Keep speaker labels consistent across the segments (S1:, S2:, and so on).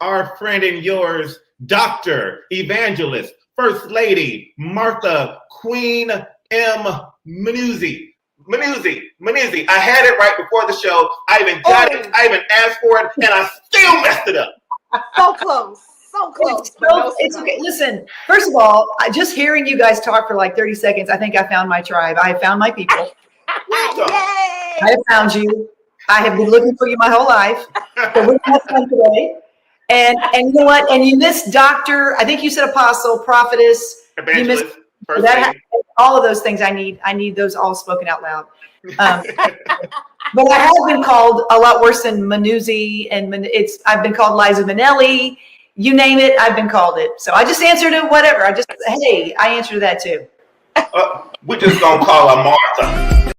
S1: our friend and yours, Dr. Evangelist, First Lady Martha Queen M. Manuzzi. Manuzzi. I had it right before the show. I even got it. I even asked for it, and I still messed it up.
S2: So close. So close.
S3: It's okay. Listen, first of all, just hearing you guys talk for like 30 seconds, I think I found my tribe. I have found my people.
S2: Yay!
S3: I have found you. I have been looking for you my whole life. So we're going to have fun today. And you know what? And you missed doctor. I think you said apostle, prophetess,
S1: evangelist,
S3: you missed that. All of those things I need those all spoken out loud. But I have been called a lot worse than Manuzzi, and I've been called Liza Minnelli. You name it, I've been called it. So I just answered it, whatever. I answered that too.
S1: We're just gonna call her Martha.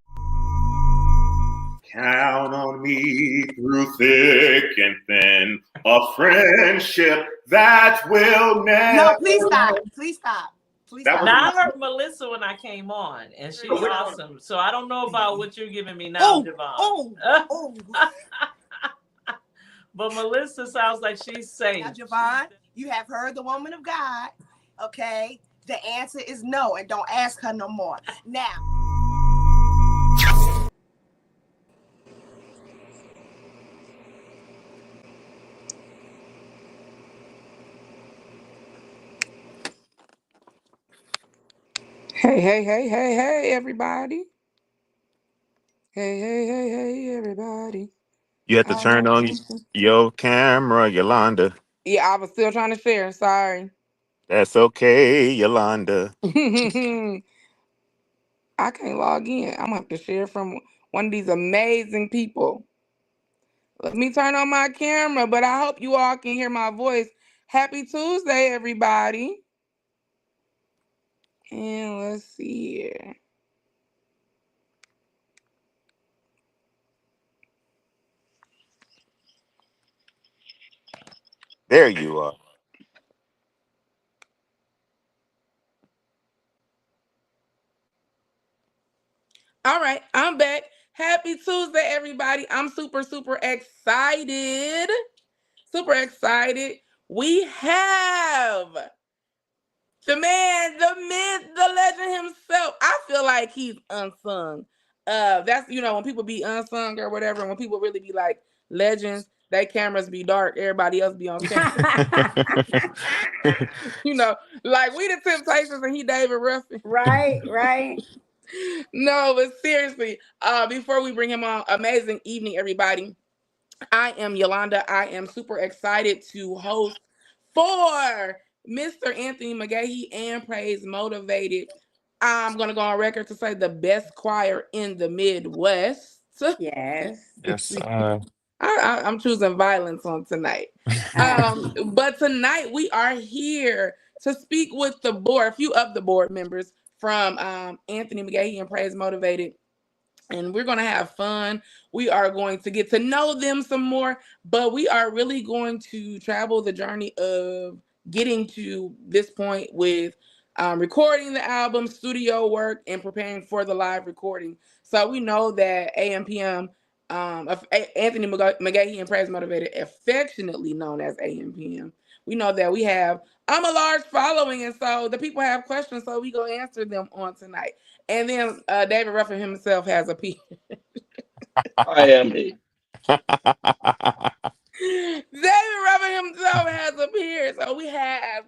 S1: Count on me through thick and thin, a friendship that will never.
S2: No, please stop. Please stop.
S4: Now I heard Melissa when I came on, and she's awesome. So I don't know about what you're giving me now, Javon. But Melissa sounds like she's safe.
S2: Now, Javon, you have heard the woman of God. Okay, the answer is no, and don't ask her no more. Now.
S5: Hey, everybody. Hey, everybody.
S6: You have to turn on your camera, Yolanda.
S5: Yeah, I was still trying to share. Sorry.
S6: That's okay, Yolanda.
S5: I can't log in. I'm going to have to share from one of these amazing people. Let me turn on my camera, but I hope you all can hear my voice. Happy Tuesday, everybody. And let's see here.
S6: There you are.
S5: All right, I'm back. Happy Tuesday, everybody. I'm super excited. Super excited. We have the man, the myth, the legend himself. I feel like he's unsung. That's, when people be unsung or whatever, and when people really be like legends, their cameras be dark, everybody else be on camera. Like we the Temptations and he David Ruffin.
S2: Right.
S5: No, but seriously, before we bring him on, amazing evening, everybody. I am Yolanda. I am super excited to host for Mr. Anthony McGahee and Praise Motivated. I'm going to go on record to say the best choir in the Midwest.
S2: Yes.
S5: I'm choosing violence on tonight. But tonight we are here to speak with the board, a few of the board members from Anthony McGahee and Praise Motivated. And we're going to have fun. We are going to get to know them some more, but we are really going to travel the journey of getting to this point with recording the album, studio work, and preparing for the live recording. So we know that AMPM, Anthony McGahee and Praise Motivated, affectionately known as AMPM. We know that we have a large following, and so the people have questions, so we go answer them on tonight. And then David Ruffin himself has a P.
S7: I am he.
S5: David Ruffin himself has appeared. So we have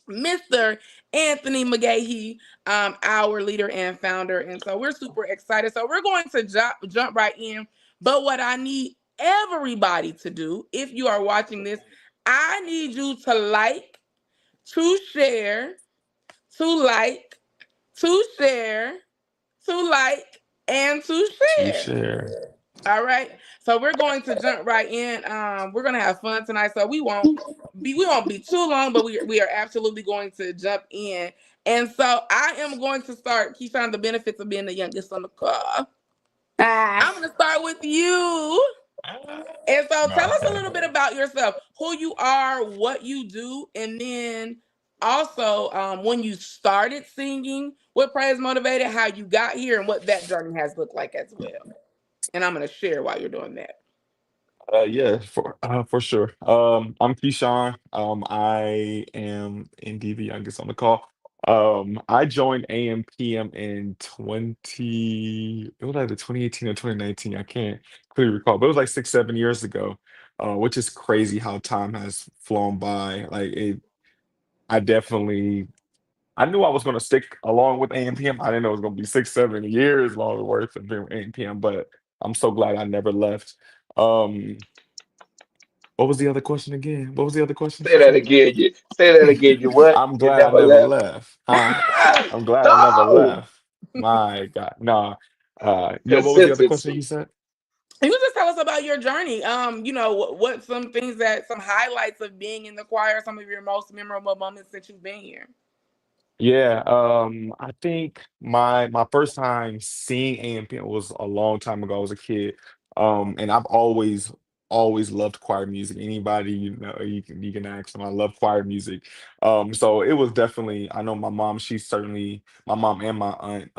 S5: Mr. Anthony McGahee, our leader and founder. And so we're super excited. So we're going to jump right in. But what I need everybody to do, if you are watching this, I need you to like, to share, to like, to share, to like, and to share. All right. So we're going to jump right in. We're going to have fun tonight. So we won't be too long, but we are absolutely going to jump in. And so I am going to start. Keyshawn, the benefits of being the youngest on the call. I'm going to start with you. And so tell us a little bit about yourself, who you are, what you do, and then also when you started singing with Praise Motivated, how you got here and what that journey has looked like as well. And I'm going to share while you're doing that.
S6: Yeah, for sure. I'm Keyshawn. I am indeed the youngest on the call. I joined AMPM in it was either 2018 or 2019. I can't clearly recall, but it was like 6, 7 years ago. Which is crazy how time has flown by. I definitely I knew I was going to stick along with AMPM. I didn't know it was going to be 6, 7 years long worth of doing AMPM, but I'm so glad I never left. Um, what was the other question again? What was the other question
S7: Say
S6: she
S7: that
S6: said?
S7: again. Say that again. You what?
S6: I'm
S7: You
S6: glad I
S7: never
S6: never
S7: left.
S6: left. Huh? I'm glad I never
S7: No
S6: left. My God. Nah. Yo, what was the other question you
S7: consistency.
S6: said?
S5: You just tell us about your journey. What some things some highlights of being in the choir, some of your most memorable moments that you've been here.
S6: Yeah, I think my first time seeing AMPM was a long time ago. I was a kid, and I've always loved choir music. Anybody you can ask them. I love choir music. So it was definitely. I know my mom. My mom and my aunt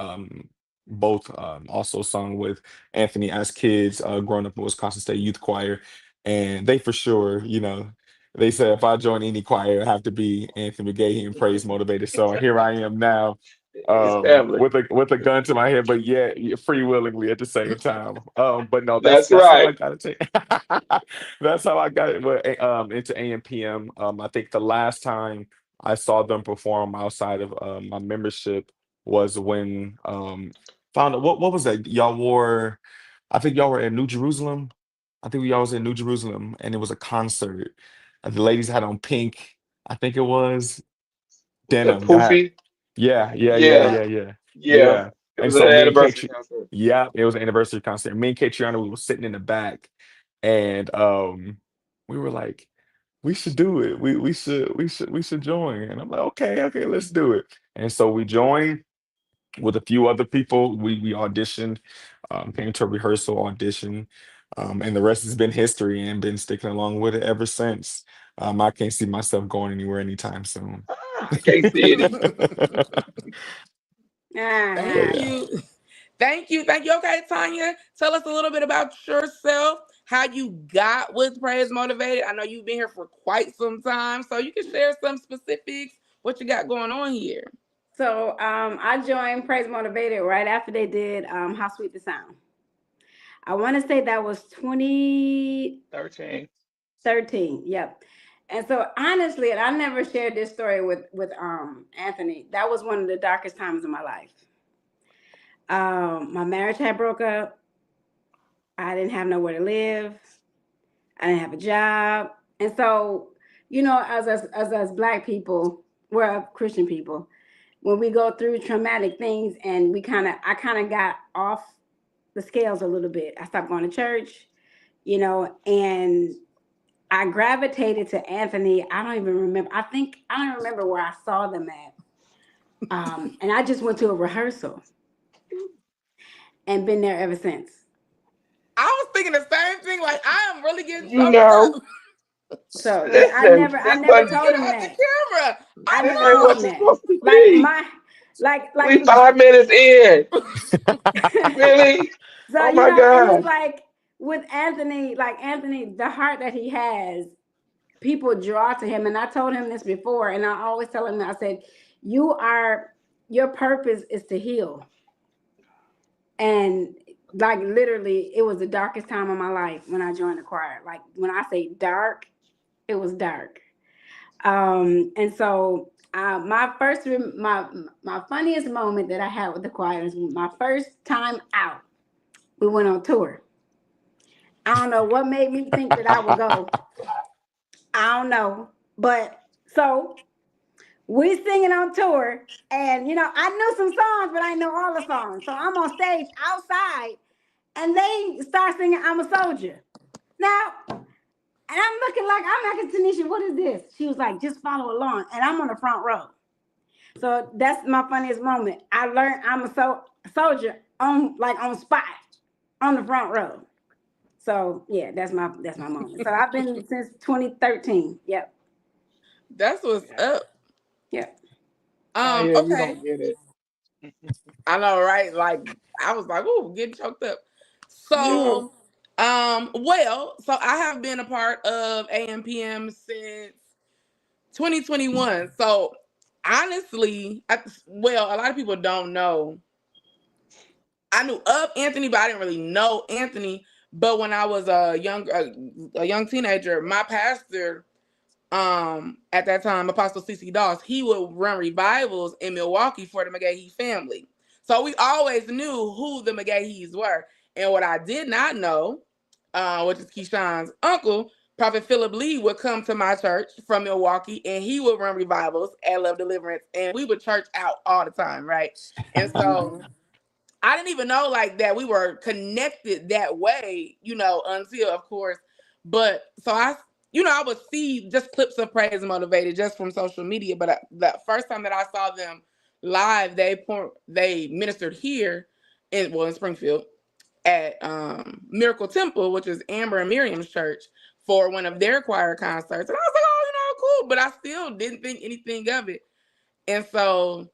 S6: both also sung with Anthony as kids, growing up in Wisconsin State Youth Choir, and they for sure, they said if I join any choir, it have to be Anthony McGahee and praise motivated. So here I am now,
S7: It's family.
S6: with a gun to my head, but free willingly at the same time. But no, that's
S7: That's
S6: that's how I
S7: right.
S6: got into that's how I got into AMPM. I think the last time I saw them perform outside of my membership was when found out what was that y'all wore. I think y'all were in New Jerusalem. I think y'all was in New Jerusalem, and it was a concert. The ladies had on pink. I think it was
S7: Was that
S6: denim. Y'all had,
S7: Poofy?
S6: yeah, yeah, yeah,
S7: Yeah.
S6: yeah, yeah,
S7: Yeah.
S6: yeah.
S7: It
S6: And
S7: was an
S6: so me and
S7: anniversary
S6: Kate,
S7: concert.
S6: yeah, it was an anniversary concert. Me and Kate Triana, we were sitting in the back, and we were like, we should do it. We should join. And I'm like, okay, okay, let's do it. And so we joined with a few other people. We auditioned, came to a rehearsal audition, and the rest has been history and been sticking along with it ever since. I can't see myself going anywhere anytime soon.
S7: I can't see it either.
S6: But
S5: Thank
S2: Uh-huh.
S6: yeah.
S5: you. Thank you. Thank you. Okay, Tanya, tell us a little bit about yourself, how you got with Praise Motivated. I know you've been here for quite some time, so you can share some specifics, what you got going on here.
S8: So I joined Praise Motivated right after they did How Sweet the Sound. I want to say that was 2013.
S7: 13.
S8: Yep. And so honestly, and I never shared this story with Anthony. That was one of the darkest times of my life. My marriage had broke up. I didn't have nowhere to live. I didn't have a job. And so, as Black people, we're Christian people, when we go through traumatic things and I kind of got off the scales a little bit. I stopped going to church, and I gravitated to Anthony. I don't even remember. I don't remember where I saw them at. And I just went to a rehearsal and been there ever since.
S5: I was thinking the same thing. Like, I am really getting
S7: You
S5: choked
S7: know,
S5: up.
S8: So yeah, I
S7: listen,
S8: never, I
S7: this
S8: never
S7: wasn't,
S8: told
S5: Get
S8: him
S5: out the
S8: that.
S5: camera.
S8: I
S5: I'm
S7: this
S8: never
S7: ain't
S8: told
S7: what
S8: him
S7: it's
S8: that.
S7: supposed to
S8: Like
S7: be. We
S8: like.
S7: 5 minutes in. Really?
S8: So
S7: Oh my
S8: and it's
S7: God.
S8: like with Anthony, the heart that he has, people draw to him. And I told him this before, and I always tell him, I said, your purpose is to heal. And like literally, it was the darkest time of my life when I joined the choir. Like when I say dark, it was dark. And so my funniest moment that I had with the choir is my first time out. We went on tour. I don't know what made me think that I would go. I don't know. But so we singing on tour, and I knew some songs, but I didn't know all the songs. So I'm on stage outside, and they start singing "I'm a Soldier." Now, and I'm looking like, I'm like, Tanisha, what is this? She was like, just follow along, and I'm on the front row. So that's my funniest moment. I learned I'm a soldier on spot on the front row. So yeah, that's my moment. So I've been since 2013. Yep.
S5: That's what's up.
S8: Yep.
S7: Tanya, you
S5: Okay.
S7: don't get it.
S5: I know, right? Like, I was like, oh, getting choked up.
S8: You
S5: So Well, so I have been a part of AMPM since 2021. So honestly, well, a lot of people don't know. I knew of Anthony, but I didn't really know Anthony. But when I was a young teenager, my pastor, at that time, Apostle C.C. Doss, he would run revivals in Milwaukee for the McGahee family. So we always knew who the McGahees were. And what I did not know, which is Keyshawn's uncle, Prophet Philip Lee, would come to my church from Milwaukee, and he would run revivals at Love Deliverance, and we would church out all the time, right? And so I didn't even know like that we were connected that way, until, of course. But so I would see just clips of Praise Motivated just from social media. But the first time that I saw them live, they ministered here in Springfield at Miracle Temple, which is Amber and Miriam's church, for one of their choir concerts. And I was like, oh, cool. But I still didn't think anything of it. And so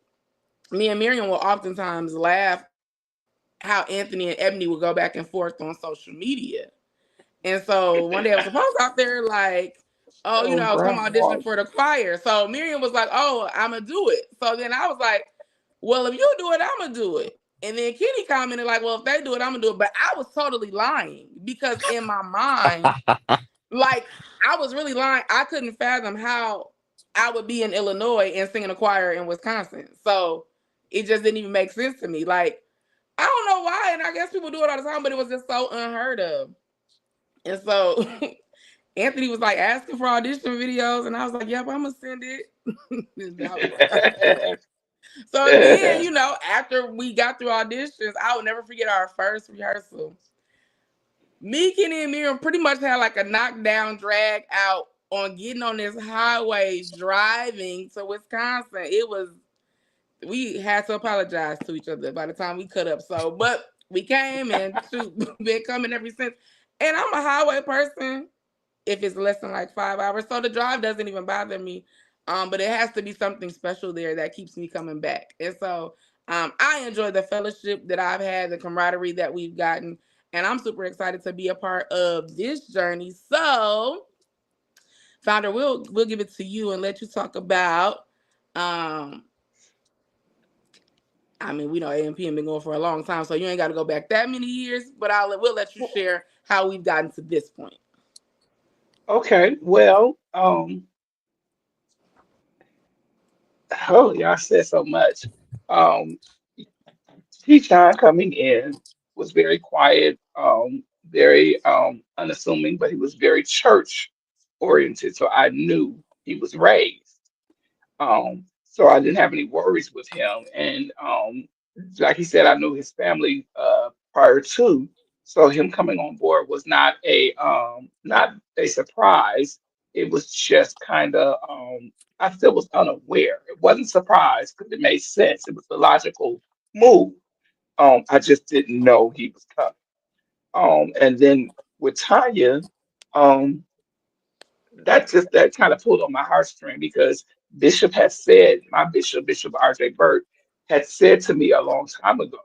S5: me and Miriam will oftentimes laugh how Anthony and Ebony would go back and forth on social media. And so one day I was supposed out there like, come audition for the choir. So Miriam was like, oh, I'm going to do it. So then I was like, well, if you do it, I'm going to do it. And then Kenny commented like, well, if they do it, I'm going to do it. But I was totally lying because in my mind, like I was really lying. I couldn't fathom how I would be in Illinois and singing a choir in Wisconsin. So it just didn't even make sense to me. Like, I don't know why, and I guess people do it all the time, but it was just so unheard of. And so Anthony was like asking for audition videos, and I was like, yep, I'm gonna send it. So then, after we got through auditions, I will never forget our first rehearsal. Me, Kenny, and Miriam pretty much had like a knockdown drag out on getting on this highway driving to Wisconsin. We had to apologize to each other by the time we cut up. So, but we came and been coming ever since. And I'm a highway person if it's less than like 5 hours. So the drive doesn't even bother me. But it has to be something special there that keeps me coming back. And so I enjoy the fellowship that I've had, the camaraderie that we've gotten. And I'm super excited to be a part of this journey. So, Founder, we'll give it to you and let you talk about we know AMPM been going for a long time, so you ain't got to go back that many years, but we'll let you share how we've gotten to this point.
S7: Okay, well, y'all said so much. Keyshawn coming in was very quiet, very unassuming, but he was very church oriented, so I knew he was raised. So I didn't have any worries with him. And like he said, I knew his family prior to, so him coming on board was not a surprise. It was just kind of I still was unaware. It wasn't surprise because it made sense. It was the logical move. I just didn't know he was coming. And then with Tanya, that kind of pulled on my heartstring because Bishop has said, my Bishop R.J. Burt, had said to me a long time ago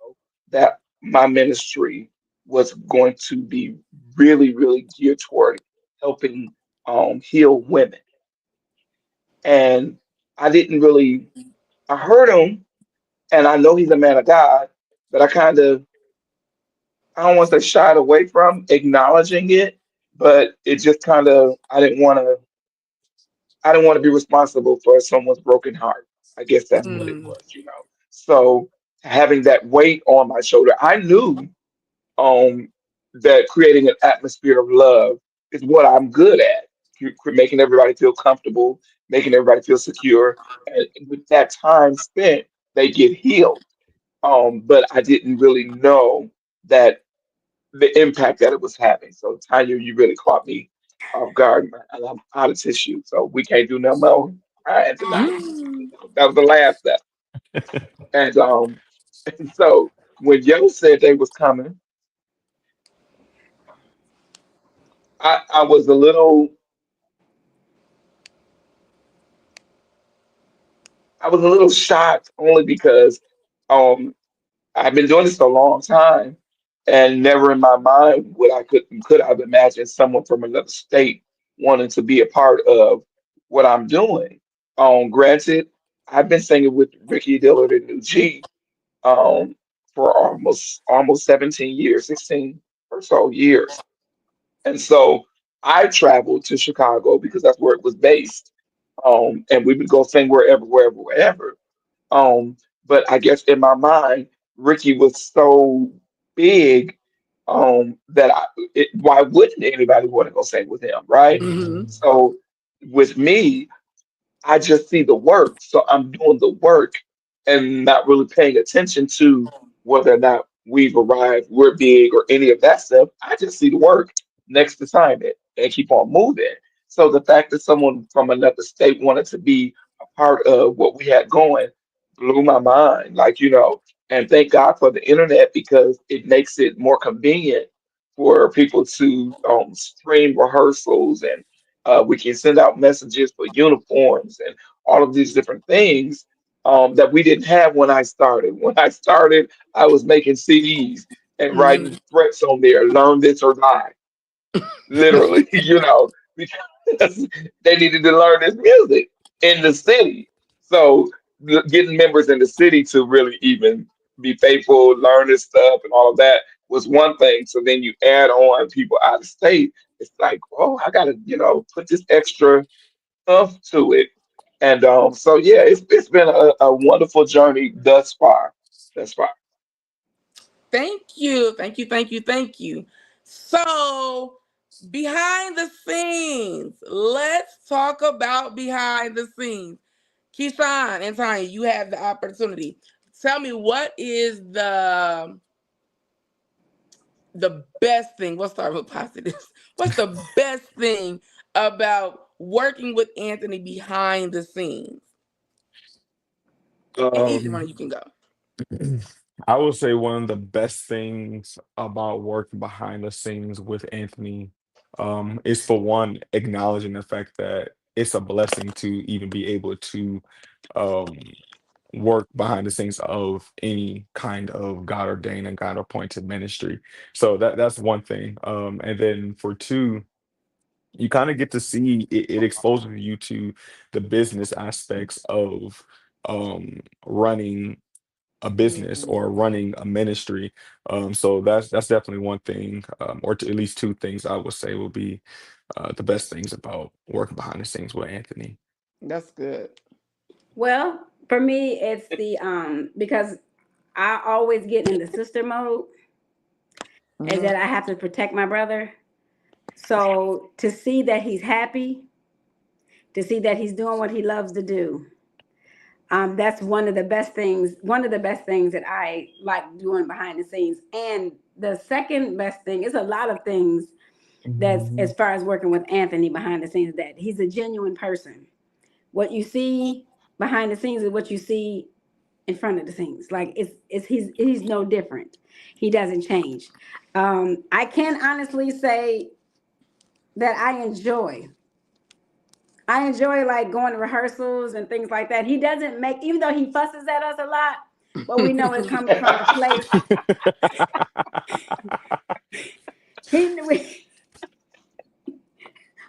S7: that my ministry was going to be really, really geared toward helping heal women. And I heard him, and I know he's a man of God, but I don't want to say shied away from acknowledging it, but it just kind of, I didn't want to be responsible for someone's broken heart. I guess that's what it was, So having that weight on my shoulder, I knew that creating an atmosphere of love is what I'm good at. Making everybody feel comfortable, making everybody feel secure. And with that time spent, they get healed. But I didn't really know that the impact that it was having. So Tanya, you really caught me off guard, and I'm out of tissue, so we can't do no more. That was the last step. And and so when Yo said they was coming, I was a little shocked only because I've been doing this for a long time, And never in my mind could I've imagined someone from another state wanting to be a part of what I'm doing. Granted, I've been singing with Ricky Dillard and New G um, for almost 17 years, 16 or so years. And so I traveled to Chicago because that's where it was based. And we would go sing wherever. Um, but I guess in my mind, Ricky was so big that why wouldn't anybody want to go sing with him, right?
S5: Hmm.
S7: So with me, I just see the work. So I'm doing the work and not really paying attention to whether or not we've arrived, we're big, or any of that stuff. I just see the work next assignment and keep on moving. So the fact that someone from another state wanted to be a part of what we had going blew my mind. Like, and thank God for the internet because it makes it more convenient for people to stream rehearsals and we can send out messages for uniforms and all of these different things that we didn't have when I started. When I started, I was making CDs and
S5: Hmm.
S7: writing threats on there, learn this or die, literally, because they needed to learn this music in the city. So getting members in the city to really even be faithful, learn this stuff and all of that was one thing. So then you add on people out of state. It's like, oh, I gotta, put this extra stuff to it. And so yeah, it's been a wonderful journey thus far. Thus far.
S5: Thank you. Thank you. Thank you. Thank you. So, behind the scenes, let's talk about behind the scenes. Keyshawn and Tanya, you have the opportunity. Tell me what is the best thing? We'll start with positives. What's the best thing about working with Anthony behind the scenes? And either one
S6: Um,
S5: of you can go.
S6: I would say one of the best things about working behind the scenes with Anthony, is for one, acknowledging the fact that it's a blessing to even be able to um, work behind the scenes of any kind of God ordained and God appointed ministry. So that's one thing. And then for two, you kind of get to see it exposes you to the business aspects of running a business
S5: Mhm.
S6: or running a ministry. So that's definitely one thing, at least two things I would say will be the best things about working behind the scenes with Anthony.
S5: That's good.
S8: Well, for me, it's the because I always get in the sister mode and
S5: Mhm.
S8: that I have to protect my brother. So to see that he's happy, to see that he's doing what he loves to do, that's one of the best things. One of the best things that I like doing behind the scenes. And the second best thing is a lot of things that's
S6: Mhm.
S8: as far as working with Anthony behind the scenes. That he's a genuine person. What you see behind the scenes is what you see in front of the scenes. Like he's no different. He doesn't change. I can honestly say that I enjoy like going to rehearsals and things like that. He doesn't make, even though he fusses at us a lot, but we know it's coming from a place. He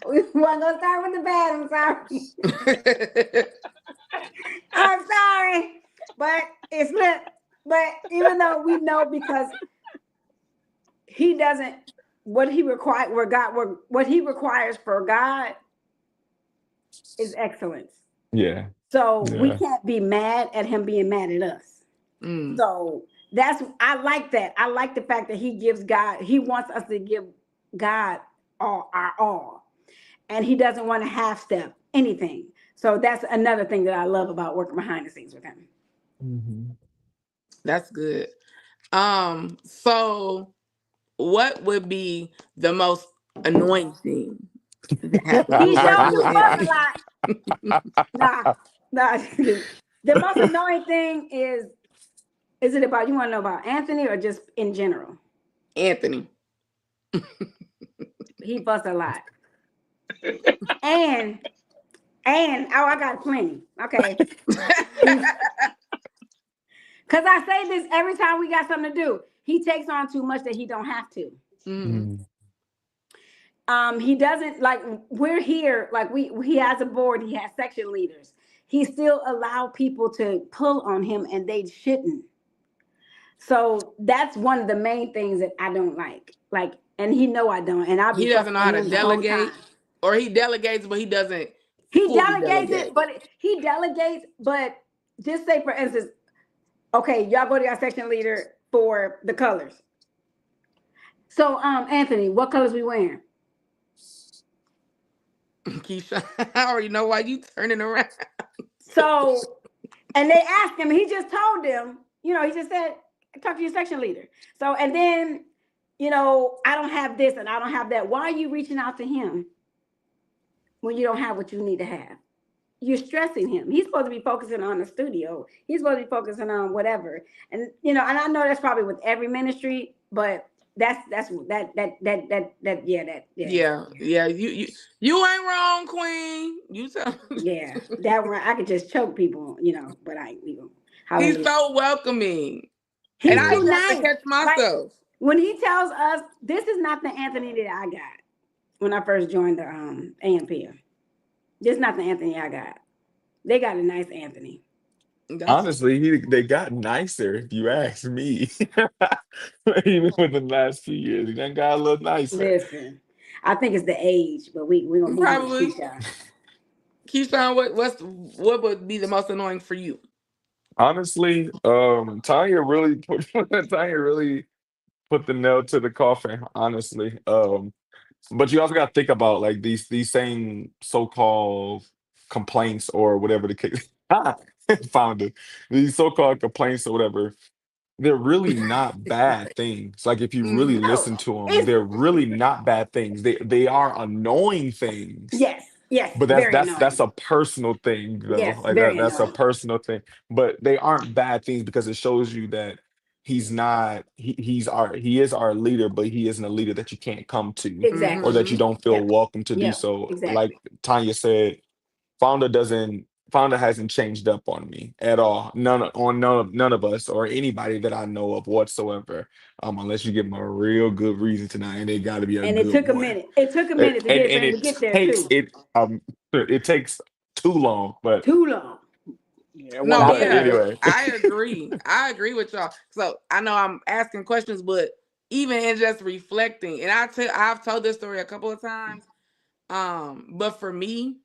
S8: we want to start with the bad. I'm sorry. I'm sorry, but it's lit. But even though we know because he doesn't what he requires for God is excellence.
S6: Yeah,
S8: So we
S6: yeah.
S8: can't be mad at him being mad at us.
S5: Mm,
S8: So I like that. I like the fact that he wants us to give God our all. And he doesn't want to half step anything. So that's another thing that I love about working behind the scenes with him.
S6: Mhm.
S5: that's good. So what would be the most annoying thing that happens
S8: He
S5: with
S8: sure
S5: working
S8: do
S5: with
S8: fuss a
S5: Anthony?
S8: lot. Nah. The most annoying thing is it about, you want to know about Anthony or just in general?
S5: Anthony.
S8: He fuss a lot. And I got plenty. Okay. Because I say this every time we got something to do. he takes on too much that he don't have to.
S5: Mhm.
S8: He doesn't, like, we're here, like he has a board, he has section leaders. He still allow people to pull on him and they shouldn't. So that's one of the main things that I don't like. Like, and he know I don't, and I'll be
S5: He doesn't know how to
S8: fussing him the whole
S5: delegate,
S8: time.
S5: or he delegates, but he doesn't.
S8: He
S5: fully
S8: delegates
S5: delegate.
S8: it, but he delegates, but just say, for instance, okay, y'all go to your section leader for the colors. So, Anthony, what colors we wearing?
S5: Keisha, I already know why you turning around.
S8: So, and they asked him, he just told them, you know, he just said, talk to your section leader. So, and then, you know, I don't have this and I don't have that. Why are you reaching out to him when you don't have what you need to have? You're stressing him. He's supposed to be focusing on the studio. He's supposed to be focusing on whatever. And, you know, and I know that's probably with every ministry, but yeah.
S5: You ain't wrong, Queen. You tell.
S8: Yeah, that one I could just choke people, you know, but
S5: He's so welcoming.
S8: He's
S5: and I
S8: too
S5: even have to
S8: nice.
S5: catch myself.
S8: Like, when he tells us, this is not the Anthony that I got when I first joined the AMPM. This is not the Anthony I got. They got a nice Anthony.
S6: Honestly, they got nicer, if you ask me. Even with the last few years, he done got a little nicer.
S8: Listen, I think it's the age, but we're gonna move
S5: Probably.
S8: on to Keyshawn.
S5: Keyshawn, what would be the most annoying for you?
S6: Honestly, Tanya really put the nail to the coffin, honestly. But you also got to think about like these same so-called complaints or whatever the case. Found it. These so-called complaints or whatever, they're really not bad things. Like if you really listen to them, they're really not bad things. They are annoying things.
S8: Yes.
S6: But that's a personal thing, though.
S8: Yes,
S6: Like that's a personal thing. But they aren't bad things because it shows you that he's not he is our leader, but he isn't a leader that you can't come to
S8: Exactly.
S6: or that you don't feel welcome to do
S8: Yeah,
S6: so.
S8: exactly.
S6: Like Tanya said, Founder hasn't changed up on me at all. None of us or anybody that I know of whatsoever. Unless you give them a real good reason tonight, and it got to be a
S8: And
S6: good
S8: it took a
S6: one.
S8: minute. It took a minute to get him to get there too.
S6: It takes too long, but
S8: Too long.
S7: Yeah,
S5: No,
S6: but
S5: yeah,
S6: anyway.
S5: I agree. I agree with y'all. So I know I'm asking questions, but even in just reflecting, and I've told this story a couple of times. But for me,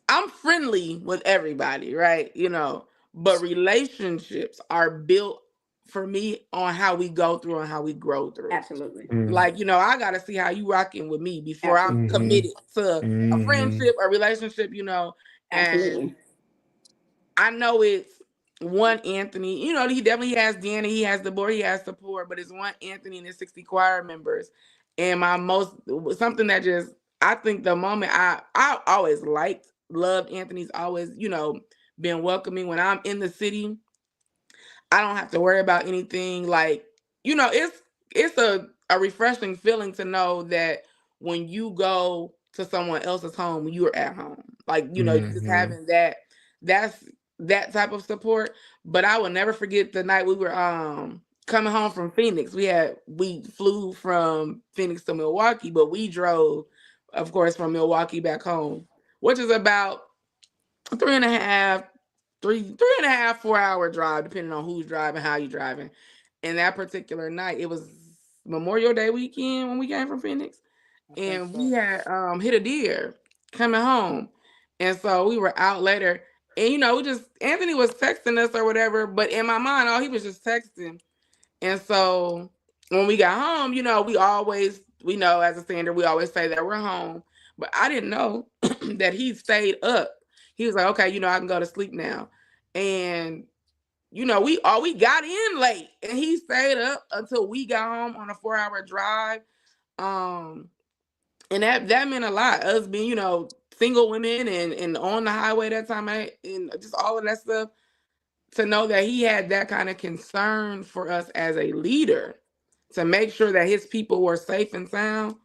S5: I'm friendly with everybody, right? You know, but relationships are built for me on how we go through and how we grow through.
S8: Absolutely.
S5: Like, you know, I gotta see how you rocking with me before I'm committed to a friendship, a relationship, you know.
S8: Absolutely.
S5: And I know it's one Anthony, you know, he definitely has Danny, he has the board, he has support, but it's one Anthony and his 60 choir members. And something that just, I think the moment I always loved Anthony's always, you know, been welcoming. When I'm in the city, I don't have to worry about anything. Like, you know, it's a refreshing feeling to know that when you go to someone else's home, you're at home. Like, you know, just having that's that type of support. But I will never forget the night we were coming home from Phoenix. We flew from Phoenix to Milwaukee, but we drove, of course, from Milwaukee back home, which is about 3.5, 4-hour drive, depending on who's driving, how you driving. And that particular night, it was Memorial Day weekend when we came from Phoenix, and we had hit a deer coming home, and so we were out later, and you know, Anthony was texting us or whatever, but in my mind, he was just texting. And so when we got home, you know, we know as a standard, we always say that we're home, but I didn't know that he stayed up. He was like, okay, you know, I can go to sleep now. And, you know, we got in late, and he stayed up until we got home on a 4-hour drive. And that meant a lot. Us being, you know, single women and on the highway that time, and just all of that stuff, to know that he had that kind of concern for us as a leader to make sure that his people were safe and sound.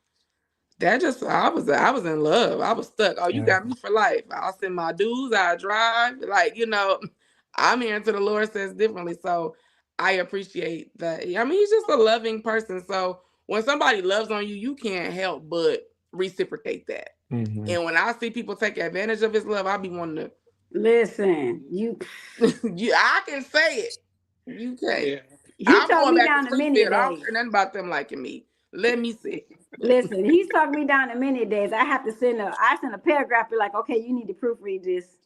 S5: That just, I was in love. I was stuck. Oh, you got me for life. I'll send my dues. I drive. Like, you know, I'm here until the Lord says differently. So I appreciate that. I mean, he's just a loving person. So when somebody loves on you, you can't help but reciprocate that.
S6: Mhm.
S5: And when I see people take advantage of his love, I be wanting
S8: Listen, you
S5: to. I can say it. You can't.
S7: Yeah.
S8: he
S5: I'm
S8: talked
S5: going
S8: me
S5: back
S8: down
S5: to
S8: to many
S5: Springfield. I don't
S8: days.
S5: care nothing about them liking me. Let me see.
S8: Listen, he's talked me down to many days. I have to send a paragraph, be like, okay, you need to proofread this.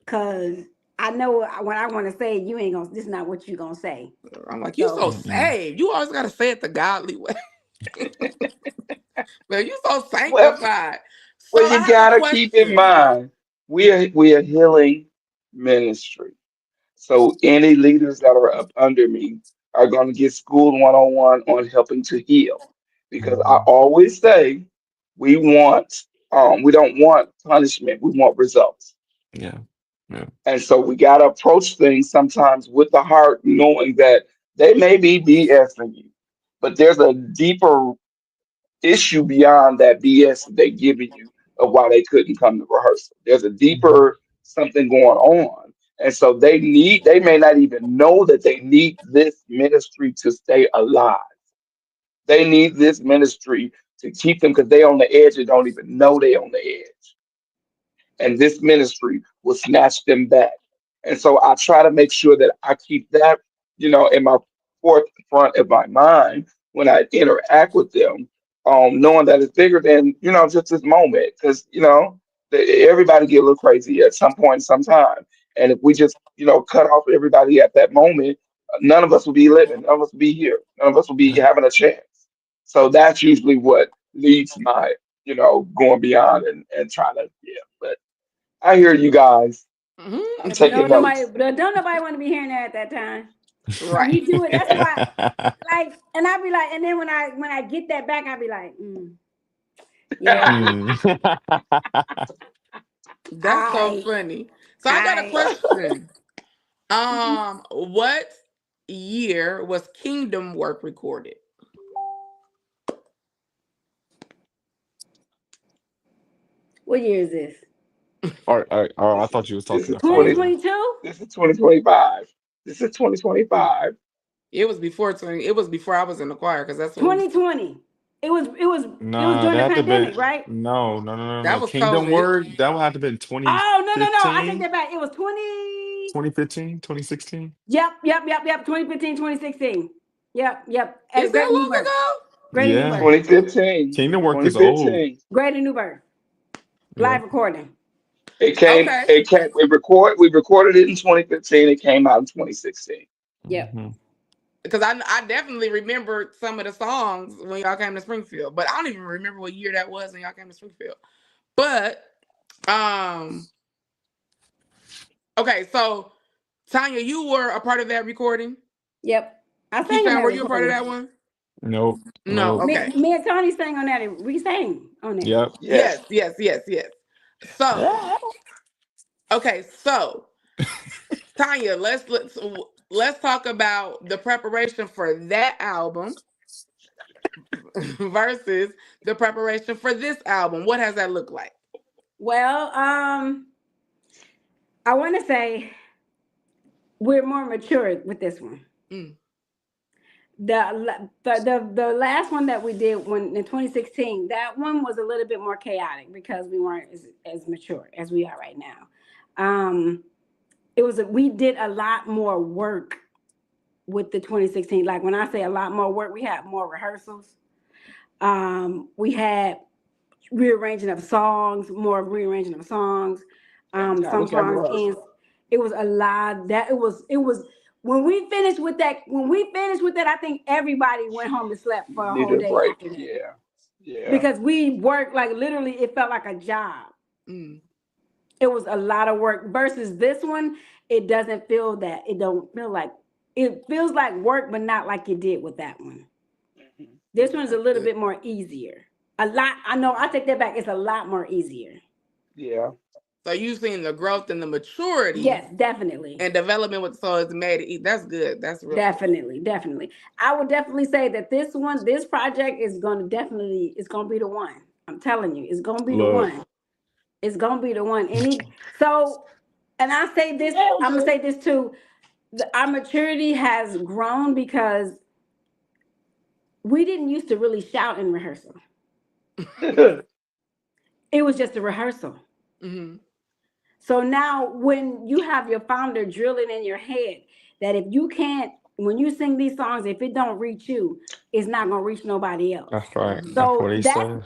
S8: Cause I know when I want to say it, you ain't gonna, this is not what you gonna say.
S5: I'm like, you so
S8: So
S5: saved. You always gotta say it the godly way. But you so
S7: Well,
S5: sanctified. So
S7: well,
S5: I
S7: you
S5: have a
S7: gotta keep in
S5: question.
S7: mind we are healing ministry. So any leaders that are up under me are going to get schooled one-on-one on helping to heal. Because I
S6: Mhm.
S7: always say we don't want punishment, we want results.
S6: Yeah. Yeah.
S7: And so we gotta approach things sometimes with the heart, knowing that they may be BSing you, but there's a deeper issue beyond that BS that they're giving you of why they couldn't come to rehearsal. There's a
S6: Mhm.
S7: deeper something going on. And so they may not even know that they need this ministry to stay alive. They need this ministry to keep them because they on the edge and don't even know they on the edge. And this ministry will snatch them back. And so I try to make sure that I keep that, in my forefront of my mind when I interact with them, knowing that it's bigger than, just this moment. Because, everybody get a little crazy at some point, sometime. And if we just, cut off everybody at that moment, none of us will be living. None of us will be here. None of us will be
S6: Yeah.
S7: having a chance. So that's usually what leads my, going beyond and trying to, yeah. But I hear you guys. I'm
S5: Mhm.
S7: taking notes.
S8: don't nobody want to be hearing that at that time.
S5: Right.
S8: You do it. That's why, and I be like, and then when I get that back, I be like, yeah,
S6: Mm.
S5: That's so
S8: I,
S5: funny. So I got a
S8: I.
S5: question. What year was Kingdom Work recorded?
S8: What year is this?
S6: I
S7: This is
S6: thought you was
S7: this
S6: talking
S7: is
S6: to
S7: twenty.
S6: Fire.
S8: 2022?
S7: This is 2025. This is 2025.
S5: It was before 20. It was before I was in the choir because that's when we.
S8: 2020. It was
S6: Nah,
S8: during
S6: that
S8: the
S6: had to been
S8: pandemic, right?
S5: That
S6: no.
S5: was
S6: Kingdom
S5: COVID.
S6: Word, that would have to been
S8: Oh, no. I take
S6: 2015,
S8: that back. It was 20.
S6: 2015, 2016.
S8: Yep. 2015, 2016. Yep.
S5: Is
S8: At
S5: that
S8: Great New
S5: long
S8: Birth.
S5: ago?
S8: Great New
S6: Yeah.
S8: Birth.
S7: 2015.
S6: Kingdom Work is old.
S7: 2015.
S8: Great New Birth.
S6: Yeah.
S8: Live recording.
S7: It came.
S5: Okay.
S7: It came. We recorded it in 2015. It came out in 2016.
S8: Yep.
S6: Hmm.
S5: Because I definitely remember some of the songs when y'all came to Springfield, but I don't even remember what year that was when y'all came to Springfield. But okay, so Tanya, you were a part of that recording.
S8: Yep. I sang on
S5: Keyshawn,
S8: that
S5: were you a part of
S8: recording.
S5: that one?
S6: Nope.
S5: No.
S6: Nope.
S5: Okay.
S8: Me and Tony sang on that. And we sang on that.
S6: Yep.
S7: Yes.
S5: Yes. So okay, so Tanya, let's talk about the preparation for that album versus the preparation for this album. What has that looked like?
S8: Well, I want to say we're more mature with this one.
S5: Mm.
S8: The last one that we did in 2016, that one was a little bit more chaotic because we weren't as mature as we are right now. We did a lot more work with the 2016. Like when I say a lot more work, we had more rehearsals. We had more rearranging of songs.
S7: Every time we
S8: Some
S7: came to
S8: songs in.
S7: rehearsal,
S8: It was a lot. It was when we finished with that. I think everybody went home and slept for a whole
S7: needed a
S8: day
S7: break.
S8: after that
S7: Yeah.
S8: because we worked like literally. It felt like a job.
S5: Mm.
S8: It was a lot of work versus this one. It doesn't feel that. It don't feel like. It feels like work, but not like you did with that one.
S7: Mhm.
S8: This one's a little bit more easier. A lot. I know. I take that back. It's a lot more easier.
S7: Yeah.
S5: So you've seen the growth and the maturity.
S8: Yes, definitely.
S5: And development with so it's made it. That's good. That's real.
S8: Definitely. I would definitely say that this project is going to it's going to be the one. I'm telling you, it's going to be the
S6: Look.
S8: one. It's going to be the one. And I say this, I'm going to say this too. our maturity has grown because we didn't used to really shout in rehearsal. It was just a rehearsal.
S5: Mhm.
S8: So now when you have your founder drilling in your head that if you can't, when you sing these songs, if it don't reach you, it's not gonna reach nobody else.
S6: That's right.
S5: Mhm.
S6: That's
S8: So
S6: what he says.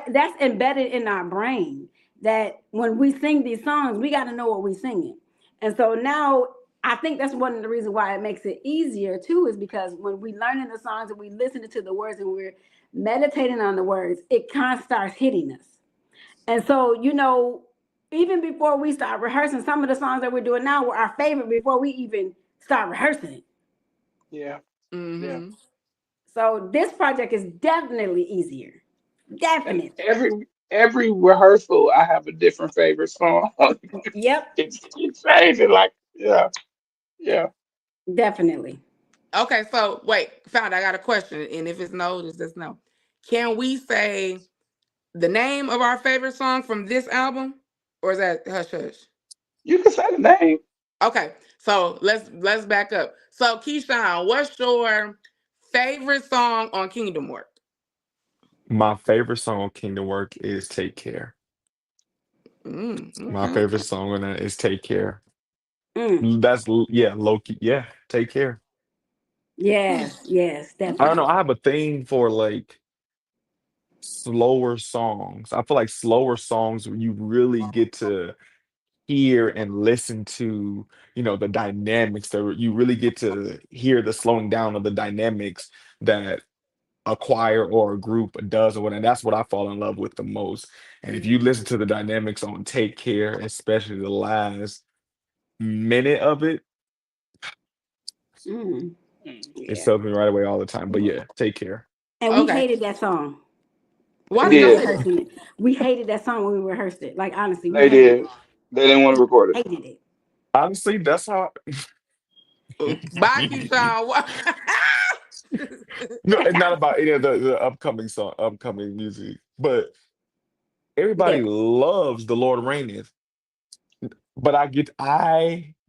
S8: that's embedded in our brain that when we sing these songs, we got to know what we're singing. And so now I think that's one of the reasons why it makes it easier too, is because when we learning the songs and we listening to the words and we're meditating on the words, it kind of starts hitting us. And so, you know, even before we start rehearsing, some of the songs that we're doing now were our favorite before we even start rehearsing it.
S7: Yeah.
S5: Mhm.
S8: So this project is definitely easier.
S7: And
S8: Definitely.
S7: every rehearsal, I have a different favorite song.
S8: Yep,
S7: It's changing. Like, yeah, yeah.
S8: definitely.
S5: Okay, so wait, found I got a question, and if it's no, it's just no. Can we say the name of our favorite song from this album, or is that hush hush?
S7: You can say the name.
S5: Okay, so let's back up. So Keyshawn, what's your favorite song on Kingdom Work?
S6: My favorite song on Kingdom Work is Take Care. My
S5: Okay.
S6: favorite song on that is Take Care.
S8: Mm.
S6: That's yeah, low key. Yeah, Take Care.
S8: Yes, yes,
S6: I don't
S8: definitely.
S6: know. I have a thing for like slower songs. I feel like slower songs where you really get to hear and listen to, the dynamics that you really get to hear the slowing down of the dynamics that a choir or a group does or what, and that's what I fall in love with the most. And if you listen to the dynamics on Take Care, especially the last minute of it,
S8: Mm.
S7: Mm.
S6: it
S8: Yeah.
S6: sells me right away all the time. But yeah, Take Care.
S8: And we
S5: Okay.
S8: hated that song
S5: Why
S7: They
S8: when
S5: did
S8: we
S5: y'all
S8: were
S7: did.
S5: hate it?
S8: rehearsing it. We hated that song when we rehearsed it. Like honestly, we
S7: They
S8: hated
S7: did. They didn't want to record it.
S8: hated it.
S6: Honestly, that's how.
S5: Bye, Keyshawn.
S6: No, it's not about any of the upcoming music, but
S8: Yeah.
S6: everybody loves The Lord Reigneth. But I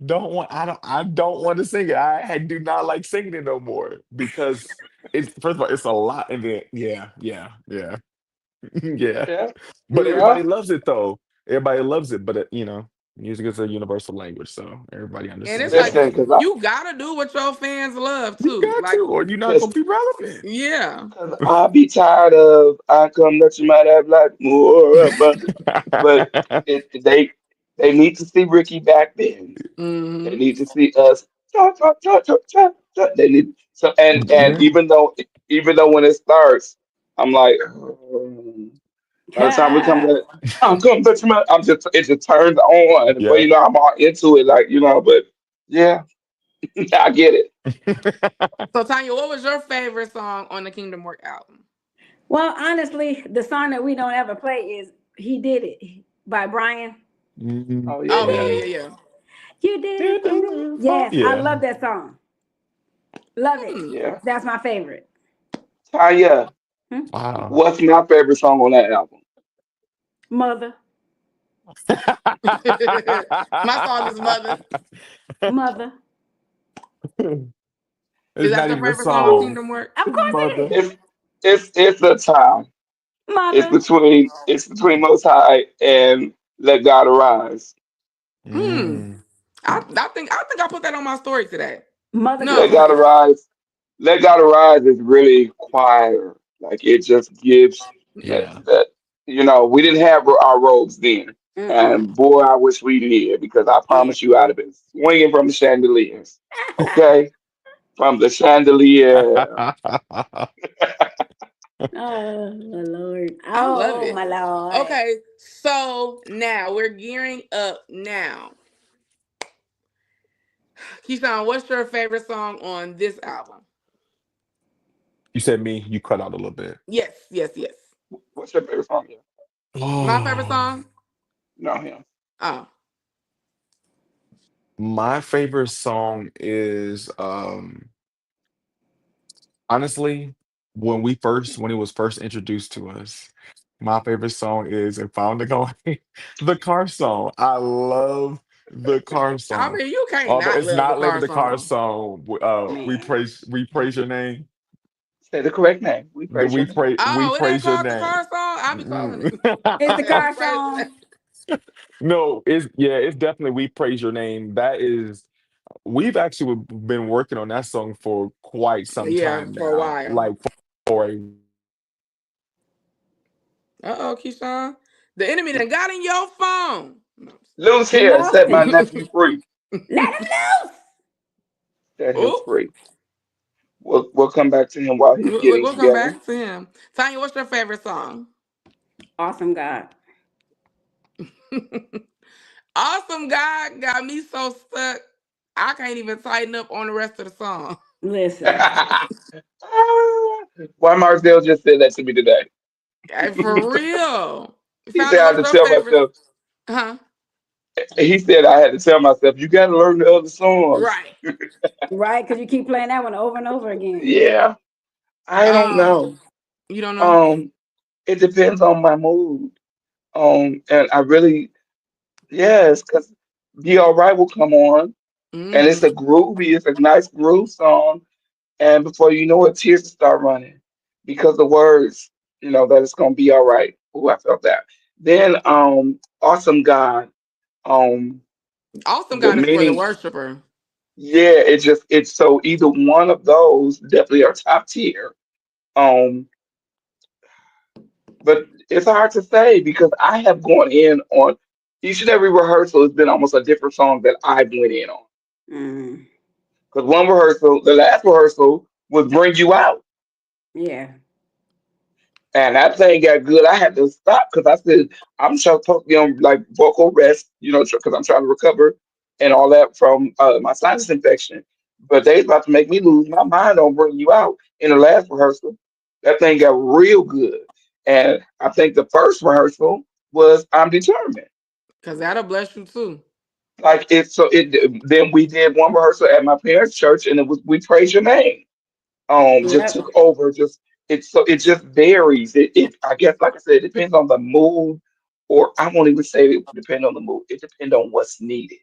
S6: don't want to sing it. I do not like singing it no more because it's first of all, it's a lot, and then yeah. Yeah.
S7: Yeah.
S6: But
S7: Yeah.
S6: everybody loves it though. Everybody loves it, but music is a universal language, so everybody
S5: And it's
S6: understands
S5: like
S6: that.
S7: Listen,
S5: you gotta do what your fans love
S6: You
S5: too.
S6: got
S5: Like,
S6: to, or you're not
S7: cause,
S6: gonna be relevant.
S5: yeah.
S7: cause I be tired of I come that you might have like more abundant. But they need to see Ricky back then. They
S5: Hmm.
S7: need to see us. Cha, cha, cha, cha, cha, cha. They need so and
S6: Yeah.
S7: even though when it starts, I'm like, by the time we come to I'm coming back to my I'm just it just turns on. But
S6: Yeah.
S7: I'm all into it, like, but yeah, I get it.
S5: So Tanya, what was your favorite song on the Kingdom Work album?
S8: Well, honestly, the song that we don't ever play is "He Did It" by Brian.
S6: Mhm.
S7: Oh
S5: Oh yeah,
S7: yeah.
S6: Yeah.
S5: yeah, yeah.
S8: You did it for me. Yes, I
S6: Yeah.
S8: love that song. Love it.
S5: Hmm.
S7: Yeah.
S8: That's my favorite.
S7: Tanya,
S8: Hmm?
S6: Wow.
S7: what's my favorite song on that album?
S8: Mother,
S5: My song is Mother.
S8: mother.
S5: Is
S6: It's
S5: that
S6: not
S5: your
S6: even a
S5: favorite song on
S6: song.
S5: Kingdom Work?
S8: Of course it
S6: Mother.
S8: is.
S7: It's the time.
S8: Mother.
S7: It's between Most High and Let God Arise.
S5: Hmm.
S6: Mm.
S5: I think I put that on my story today.
S8: Mother
S5: No,
S8: goes
S7: Let
S5: for
S7: God
S8: hard.
S5: real.
S7: Arise. Let God Arise is really choir. Like it just gives that
S6: Yeah.
S7: that we didn't have our robes then,
S8: Mm-mm.
S7: and boy, I wish we did because I
S8: Yeah.
S7: promise you, I'd have been swinging from the chandeliers. Okay, from the chandelier.
S8: Oh my Lord.
S5: I love
S8: Oh
S5: it.
S8: my Lord.
S5: Okay, so now we're gearing up now. Keyshawn, what's your favorite song on this album?
S6: You said me, you cut out a little bit.
S5: Yes, yes, yes.
S7: What's your favorite song? Yeah.
S5: My favorite
S6: Oh,
S5: song?
S7: No, him.
S5: Oh.
S6: my favorite song is honestly, when it was first introduced to us, my favorite song is "If Found the Going," the car song. I love The car
S5: I
S6: song.
S5: mean, you can't
S6: Although
S5: not
S6: it's
S5: love the
S6: not
S5: car
S6: labeled the car
S5: song.
S6: song.
S8: Man.
S6: We praise your name.
S7: Say the correct name. We praise your name.
S6: We
S5: Oh, it ain't
S6: praise your
S5: called the
S6: name.
S5: car song. I be calling it.
S8: It's the
S5: We
S8: car
S5: praise
S8: song.
S6: No, it's definitely we praise your name. That is, we've actually been working on that song for quite some
S5: yeah,
S6: time
S5: for a
S6: now.
S5: while.
S6: Like for a
S5: Keyshawn. The enemy done got in your phone.
S7: Loose
S8: He
S7: here.
S8: lost
S7: Set my
S8: him.
S7: nephew free.
S8: Let him loose.
S7: Set him
S5: Oops.
S7: free. We'll come back to him while he's getting
S5: We'll come
S7: together.
S5: back to him. Tanya, what's your favorite song?
S8: Awesome God.
S5: Awesome God got me so stuck. I can't even tighten up on the rest of the song.
S8: Listen.
S7: Why Marcel just said that to me today?
S5: For real.
S7: He said
S5: Founder,
S7: I had
S5: what's
S7: to
S5: your
S7: tell
S5: favorite?
S7: myself.
S5: Huh?
S7: He said I had to tell myself you got to learn the other songs.
S5: Right.
S8: Right, because you keep playing that one over and over again.
S7: Yeah, I don't know.
S5: You don't know?
S7: It depends on my mood. And I really, yes, because Be All Right will come on, and it's
S5: Mm-hmm.
S7: a groovy, it's a nice groove song, and before you know it, tears will start running because the words, that it's gonna be all right. Oh, I felt that. Then, Awesome God, um,
S5: Awesome
S7: the
S5: God is for the
S7: meaning,
S5: worshiper.
S7: yeah, it's so either one of those definitely are top tier. Um, But it's hard to say because I have gone in on each and every rehearsal has been almost a different song that I went in on.
S8: Mm,
S7: Because one rehearsal, the last rehearsal was Bring You Out.
S8: yeah.
S7: And that thing got good. I had to stop because I said, I'm supposed to be on like vocal rest, because I'm trying to recover and all that from my sinus infection. But they about to make me lose my mind on Bring You Out in the last rehearsal. That thing got real good. And I think the first rehearsal was I'm Determined.
S5: Because that'll bless you too.
S7: Like then we did one rehearsal at my parents' church and it was We Praise Your Name. Just
S8: Yep.
S7: took over. It just varies. It I guess like I said, it depends on the mood, or I won't even say it depend on the mood. It depends on what's needed.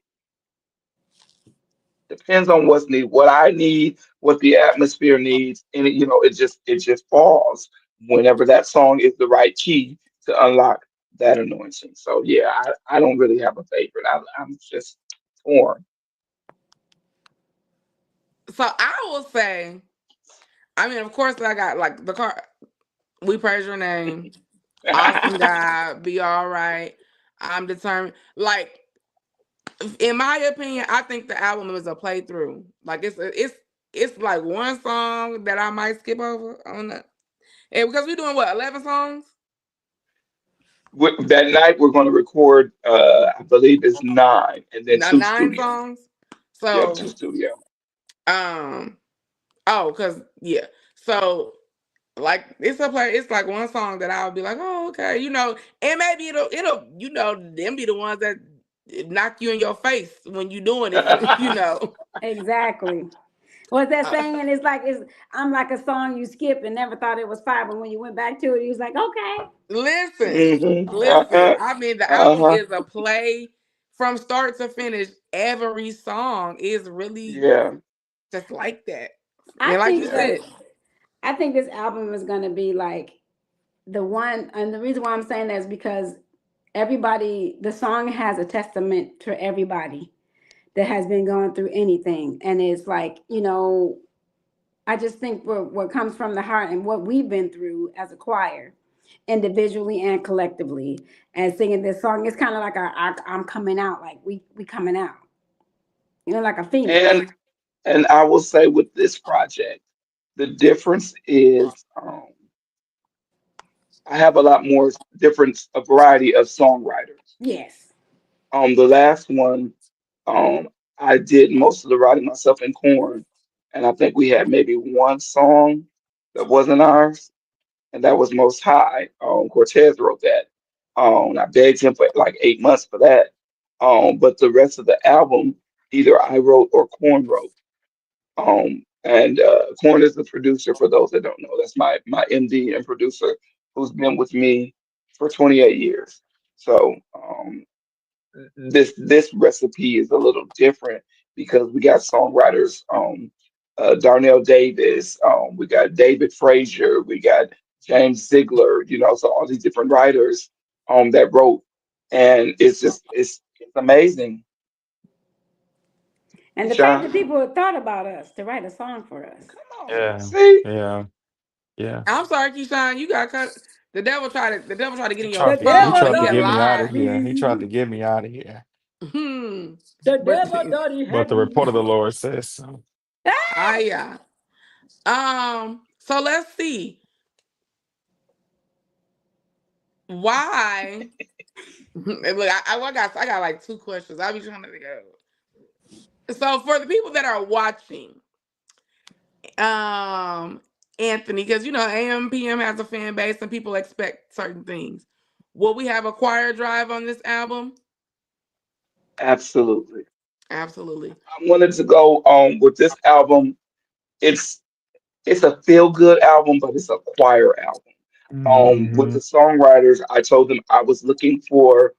S7: Depends on what's needed, what I need, what the atmosphere needs, and it just falls whenever that song is the right key to unlock that anointing. So yeah, I don't really have a favorite. I'm just torn.
S5: So I will say, I mean, of course, I got like the car. We praise your name. Awesome God, be all right. I'm determined. Like, in my opinion, I think the album is a playthrough. Like it's like one song that I might skip over on that. And because we're doing what, 11 songs?
S7: That night we're going to record. I believe it's nine, and then
S5: Not
S7: two
S5: 9
S7: studio.
S5: songs.
S7: Yep,
S5: So
S7: two studio.
S5: um because yeah. So like it's like one song that I'll be like, oh, okay, and maybe it'll them be the ones that knock you in your face when you doing it.
S8: Exactly. What's that saying? I'm like a song you skip and never thought it was fire, but when you went back to it, you was like, okay.
S5: Listen,
S7: Hmm.
S5: listen. I mean, the album
S7: Uh-huh.
S5: is a play from start to finish. Every song is really
S7: Yeah.
S5: just like that.
S8: I
S5: And like you
S8: think
S7: Yeah.
S8: that
S5: said,
S8: I think this album is gonna be like the one, and the reason why I'm saying that is because the song has a testament to everybody that has been going through anything. And it's like, I just think what comes from the heart and what we've been through as a choir, individually and collectively, and singing this song, it's kind of like I'm coming out, like we coming out, like a phoenix.
S7: And and I will say with this project, the difference is I have a lot more different a variety of songwriters.
S8: Yes.
S7: The last one, I did most of the writing myself in Corn, and I think we had maybe one song that wasn't ours, and that was Most High. Cortez wrote that. I begged him for like 8 months for that. But the rest of the album, either I wrote or Corn wrote. And Corn is the producer for those that don't know. That's my MD and producer who's been with me for 28 years. So this recipe is a little different because we got songwriters, Darnell Davis, we got David Frazier, we got James Ziegler, so all these different writers that wrote, and it's amazing.
S8: And the fact that
S7: Sean,
S8: people had thought about us to write a song for us.
S7: come on,
S6: Yeah,
S7: see,
S6: yeah, yeah.
S5: I'm sorry, Keyshawn, you got cut. The devil tried to get
S6: He
S5: in your
S6: tried
S8: The
S6: to he
S5: phone,
S8: devil
S5: but
S6: tried to
S5: he a
S6: get
S8: thought he
S6: me out
S8: had
S6: of
S5: liar.
S6: here. He tried
S8: me.
S6: to get me out of here.
S5: Hmm.
S8: The
S5: But
S8: devil thought he
S6: But
S8: had
S6: the
S8: me.
S6: report of the Lord says so.
S5: yeah. So let's see why. Look, I got like two questions. I'll be trying to go. So for the people that are watching, Anthony, because AM PM has a fan base and people expect certain things. Will we have a choir drive on this album?
S7: absolutely.
S5: Absolutely.
S7: I wanted to go with this album. It's it's a feel good album, but it's a choir album. With
S6: Mm-hmm.
S7: the songwriters, I told them I was looking for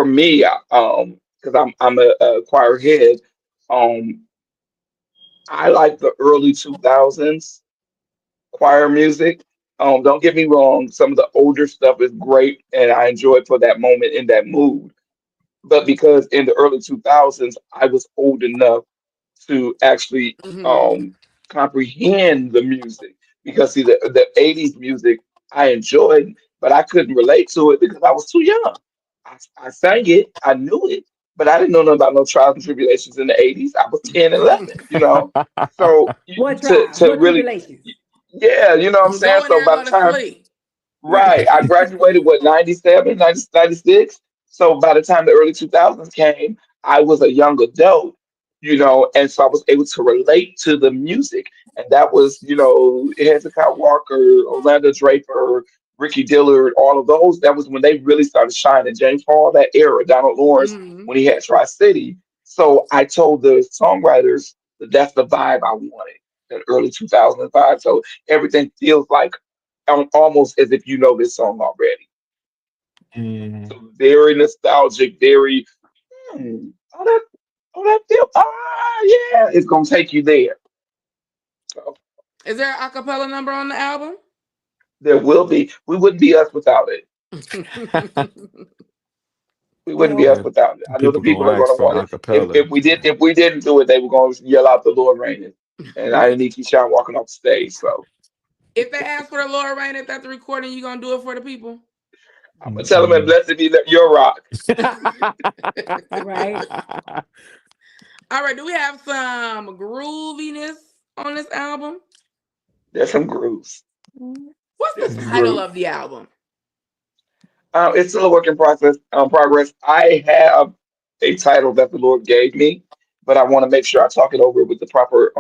S7: me, because I'm a choir head. Um, I like the early 2000s choir music. Don't get me wrong, some of the older stuff is great, and I enjoy it for that moment in that mood. But because in the early 2000s, I was old enough to actually
S5: Hmm.
S7: comprehend the music. Because see, the 80s music I enjoyed, but I couldn't relate to it because I was too young. I sang it, I knew it, but I didn't know nothing about no trials and tribulations in the 80s. I was 10, 11. So
S8: What trials?
S7: to
S8: What
S7: really,
S8: tribulations?
S7: yeah, you know what I'm saying?
S5: Go in
S7: So
S5: there and
S7: by
S5: go
S7: the
S5: to
S7: time
S5: sleep.
S8: Right.
S7: Right. I graduated, what, 97, 90, 96. So by the time the early 2000s came, I was a young adult, and so I was able to relate to the music. And that was, Hezekiah Walker, Orlando Draper, Ricky Dillard, all of those. That was when they really started shining. James Hall, that era, Donald Lawrence,
S5: Hmm.
S7: when he had Tri City. So I told the songwriters that that's the vibe I wanted, that early 2005. So everything feels like almost as if you know this song already.
S6: Mm.
S7: So very nostalgic, very oh that feel yeah, it's gonna take you there. So
S5: Is there an acapella number on the album?
S7: there will be. We wouldn't be us without it. We wouldn't be
S8: So
S7: us
S6: Yeah,
S7: without it. I know the
S6: people
S7: people are
S6: gonna ask
S7: gonna
S6: for
S7: want it. If
S6: acapella.
S7: if we did
S6: Yeah.
S7: if we didn't do it, they were gonna yell out the Lord reigning. And I didn't need Keyshawn walking off the stage. So
S5: If they ask for the Lord Rain at the recording, you gonna do it for the people?
S7: I'm gonna tell them and
S6: Mm-mm.
S7: blessed be your rock.
S8: right.
S5: All right. Do we have some grooviness on this album?
S7: There's some grooves.
S5: What's
S7: There's
S5: the
S7: some
S5: title
S7: grooves.
S5: of the album?
S7: It's still a work in progress. I have a title that the Lord gave me, but I want to make sure I talk it over with the proper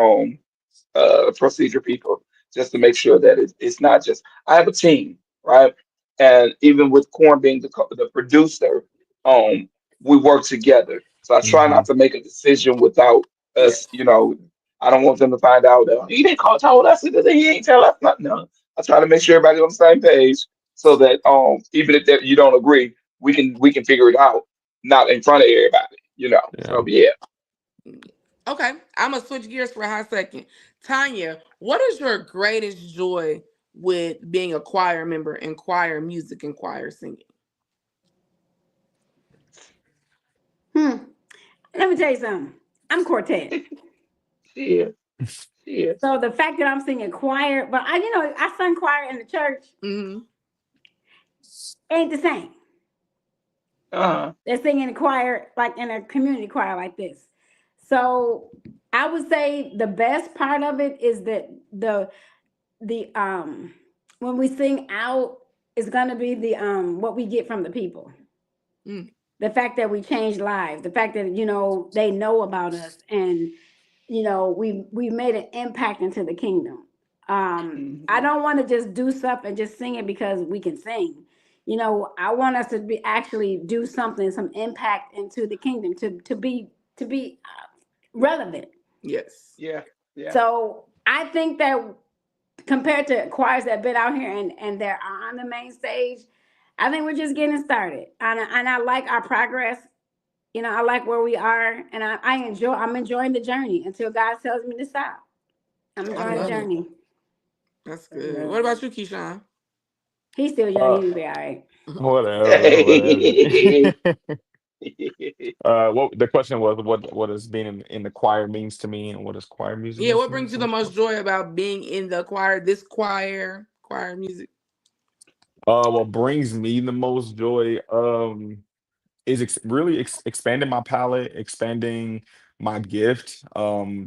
S7: procedure people, just to make sure that it's not just. I have a team, right? And even with Corn being the producer, um, we work together. So I try
S6: Hmm.
S7: not to make a decision without
S5: Yes.
S7: us. I don't want them to find out that he didn't told us that he ain't tell us nothing. No, I try to make sure everybody's on the same page so that even if you don't agree, we can figure it out, not in front of everybody.
S6: Yeah.
S7: So yeah.
S5: Okay. I'm gonna switch gears for a hot second. Tanya, what is your greatest joy with being a choir member and choir music and choir singing?
S8: Hmm. Let me tell you something. I'm quartet.
S7: Yeah, yeah.
S8: So the fact that I'm singing choir, but I sung choir in the church
S5: Hmm.
S8: ain't the same.
S7: Uh-huh.
S8: They're singing in choir, like in a community choir like this. So I would say the best part of it is that the when we sing out is gonna be the what we get from the people.
S5: Mm.
S8: The fact that we change lives, the fact that they know about us, and we made an impact into the kingdom. I
S7: Mhm.
S8: don't want to just do stuff and just sing it because we can sing. I want us to be actually do something, some impact into the kingdom to be relevant.
S5: Yes.
S7: Yeah, yeah.
S8: So I think that compared to choirs that have been out here and they're on the main stage, I think we're just getting started. And I like our progress. you know, I like where we are, and I'm enjoying the journey until God tells me to stop. I'm
S5: I
S8: enjoying the
S5: love it.
S8: journey.
S5: That's good. What about you, Keyshawn?
S8: He's still young.
S6: Uh,
S8: He'll be all right.
S6: whatever. What the question was, what does being in the choir means to me, and what does choir music
S5: Yeah,
S6: means
S5: what
S6: to me?
S5: brings you the most joy about being in the choir, this choir music?
S6: What brings me the most joy is really expanding my palette, expanding my gift.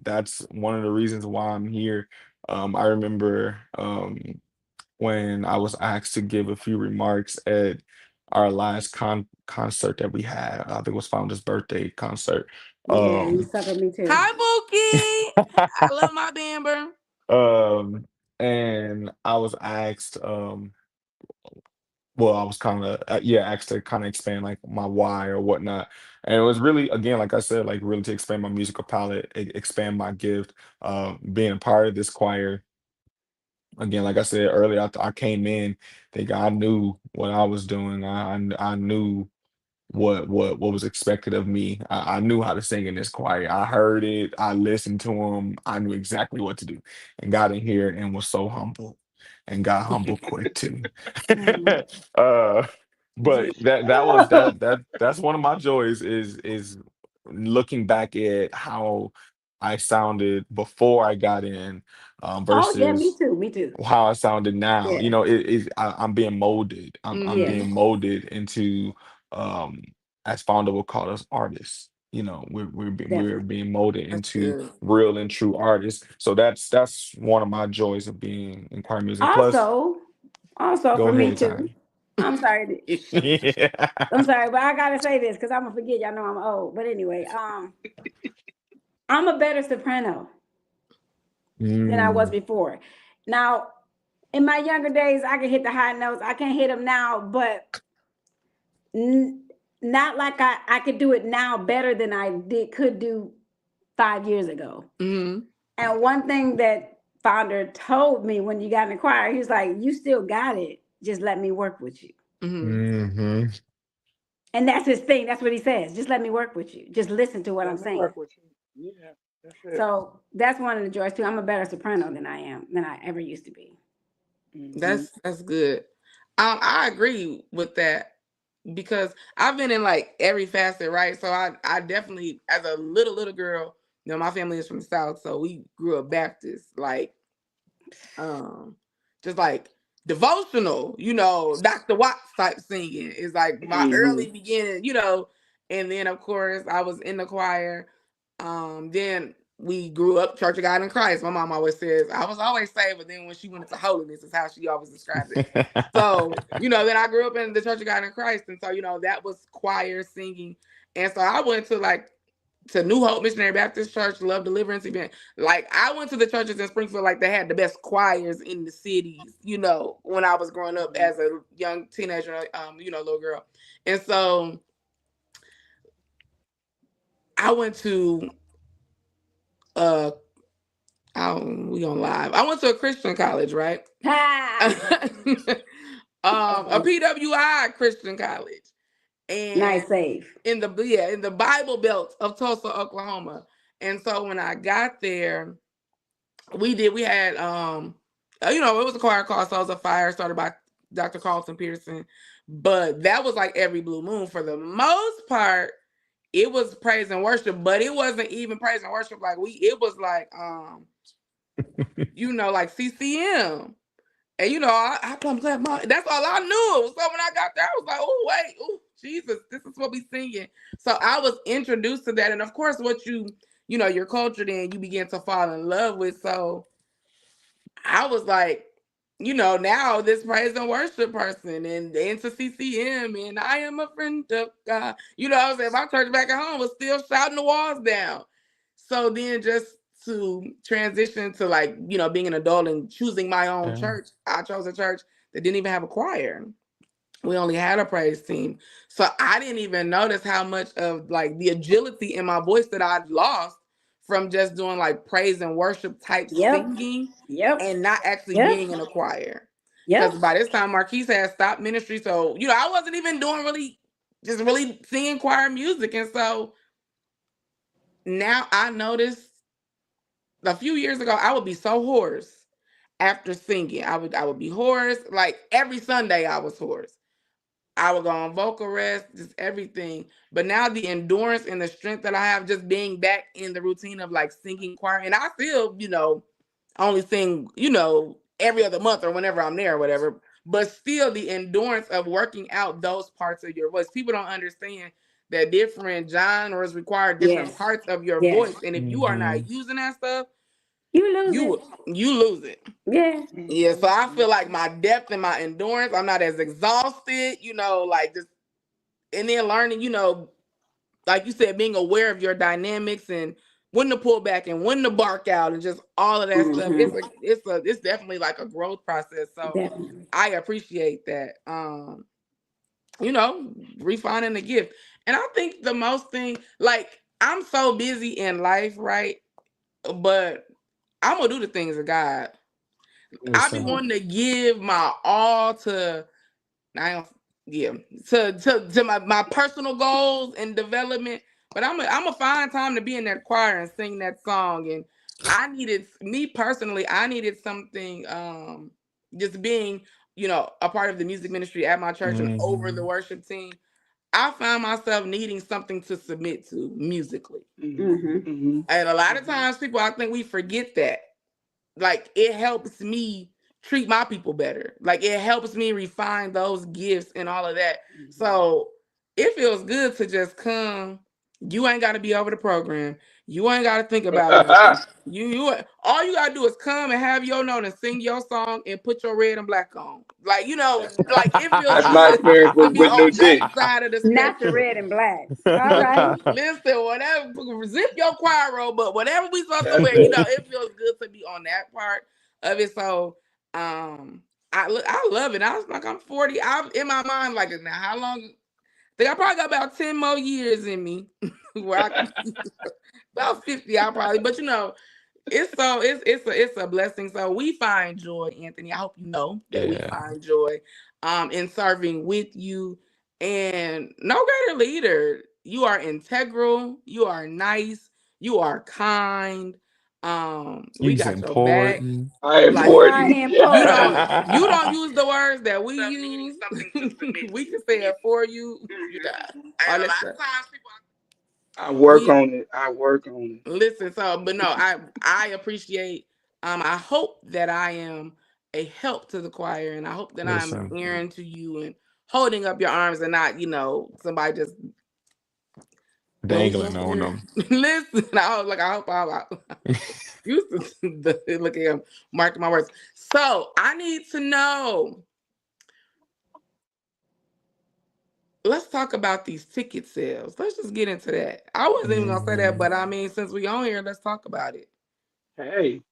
S6: That's one of the reasons why I'm here. I remember when I was asked to give a few remarks at our last concert that we had. I think it was Founder's birthday concert.
S8: Yeah, you
S6: Um,
S8: suck with me too.
S5: Hi, Mookie. I love my Bamber.
S6: and I was asked, well, I was kind of asked to kind of expand like my why or whatnot, and it was really, again, like I said, like really to expand my musical palette, expand my gift. Being a part of this choir, again, like I said earlier, I came in, think I knew what I was doing. I knew what was expected of me. I knew how to sing in this choir. I heard it. I listened to him. I knew exactly what to do, and got in here and was so humble, and got humble quick too. uh, but that's one of my joys is looking back at how I sounded before I got in,
S8: Oh yeah, me
S6: versus
S8: too. Me too.
S6: how I sounded now.
S8: Yeah,
S6: I'm being molded. I'm
S8: yeah,
S6: being molded into, um as Fonda will call us, artists. We're
S8: definitely.
S6: being molded
S5: That's
S6: into
S5: good.
S6: real and true artists. So that's one of my joys of being in choir music. Plus,
S8: Also
S6: go
S8: for me
S6: ahead,
S8: too.
S6: Ty.
S8: I'm sorry.
S6: Yeah.
S8: I'm sorry, but I gotta say this because I'm gonna forget. Y'all know I'm old. But anyway, I'm a better soprano than I was
S6: Mm,
S8: before. Now, in my younger days, I could hit the high notes. I can't hit them now, but not like I could do it now better than I could do 5 years ago.
S5: Mm-hmm.
S8: And one thing that Founder told me when you got in the choir, he's like, "You still got it. Just let me work with you."
S5: Mm-hmm.
S6: hmm
S8: And that's his thing. That's what he says. Just let me work with you. Just listen to what I'm
S7: Let me
S8: saying.
S7: work with you. Yeah, that's it.
S8: So that's one of the joys too. I'm a better soprano than I ever used to be.
S5: That's good. I agree with that because I've been in like every facet, right? So I definitely, as a little girl, my family is from the South, so we grew up Baptist, like just like devotional, Dr. Watts type singing is like my early beginning, and then of course I was in the choir. Then we grew up Church of God in Christ. My mom always says I was always saved, but then when she went into holiness is how she always described it. So, then I grew up in the Church of God in Christ. And so, that was choir singing. And so I went to New Hope Missionary Baptist Church, Love Deliverance event. Like I went to the churches in Springfield, like they had the best choirs in the cities, when I was growing up as a young teenager, little girl. And so I went to we on live. I went to a Christian college, right? A PWI Christian college. And
S8: Nice save.
S5: in the Bible Belt of Tulsa, Oklahoma. And so when I got there, we had it was a choir called Souls of Fire, started by Dr. Carlton Pearson. But that was like every blue moon. For the most part, it was praise and worship, but it wasn't even praise and worship. It was like like CCM. And I come clap that's all I knew. So when I got there, I was like, oh wait, oh Jesus, this is what we singing. So I was introduced to that. And of course, what your culture, then you begin to fall in love with. So I was like, now this praise and worship person and into CCM, and I am a friend of God. I was saying my church back at home was still shouting the walls down. So then just to transition to being an adult and choosing my own church, I chose a church that didn't even have a choir. We only had a praise team. So I didn't even notice how much of the agility in my voice that I'd lost from just doing praise and worship type singing and not actually being in a choir. Because by this time Marquise had stopped ministry. So, I wasn't even doing really just really singing choir music. And so now I noticed a few years ago, I would be so hoarse after singing. I would be hoarse. Like every Sunday I was hoarse. I would go on vocal rest, just everything. But now the endurance and the strength that I have just being back in the routine of like singing choir, and I still, only sing, every other month or whenever I'm there or whatever. But still the endurance of working out those parts of your voice. People don't understand that different genres require different
S8: Yes.
S5: parts of your
S8: Yes.
S5: voice. And if you are not using that stuff,
S8: You lose it.
S5: you lose it.
S8: Yeah.
S5: Yeah, so I feel like my depth and my endurance, I'm not as exhausted, like just, and then learning, like you said, being aware of your dynamics and when to pull back and when to bark out and just all of that stuff. It's definitely like a growth process. So
S8: Definitely.
S5: I appreciate that. Refining the gift. And I think the most thing, like I'm so busy in life, right? But I'm gonna do the things of God. I be wanting to give my all to my personal goals and development, but I'm gonna find time to be in that choir and sing that song. And I needed something, just being, a part of the music ministry at my church and over the worship team. I found myself needing something to submit to musically.
S8: Mm-hmm.
S5: And a lot of times I think we forget that. Like it helps me treat my people better. Like it helps me refine those gifts and all of that. So it feels good to just come. You ain't got to be over the program. You ain't got to think about nothing. You all you gotta do is come and have your note and sing your song and put your red and black on. Like like it feels
S7: That's my
S5: good
S7: experience
S5: to
S7: with,
S5: be
S7: with New
S5: on
S7: G.
S5: that side of the
S8: Not the
S5: spectrum.
S8: red and black. All right.
S5: Listen, whatever, zip your choir robe, but whatever we supposed to wear, it feels good to be on that part of it. So, I love it. I was like, I'm 40. I'm in my mind like, now how long? I think I probably got about 10 more years in me. Where about 50, I probably. But it's a blessing. So we find joy, Anthony. I hope you know that we find joy, in serving with you. And no greater leader. You are integral. You are nice. You are kind. We
S6: He's
S5: got your back.
S6: important.
S7: I am
S5: Like,
S7: important.
S5: you don't use the words that we use. We can say it for you. All that stuff.
S7: I work on it.
S5: Listen, but no, I appreciate. I hope that I am a help to the choir, and I hope that I'm Aaron to you and holding up your arms and not, somebody just
S6: Dangling on them.
S5: Listen, I hope I used to look at him, marking my words. So I need to know. Let's talk about these ticket sales. Let's just get into that. I wasn't even gonna say that, but I mean, since we on here, let's talk about it.
S7: Hey,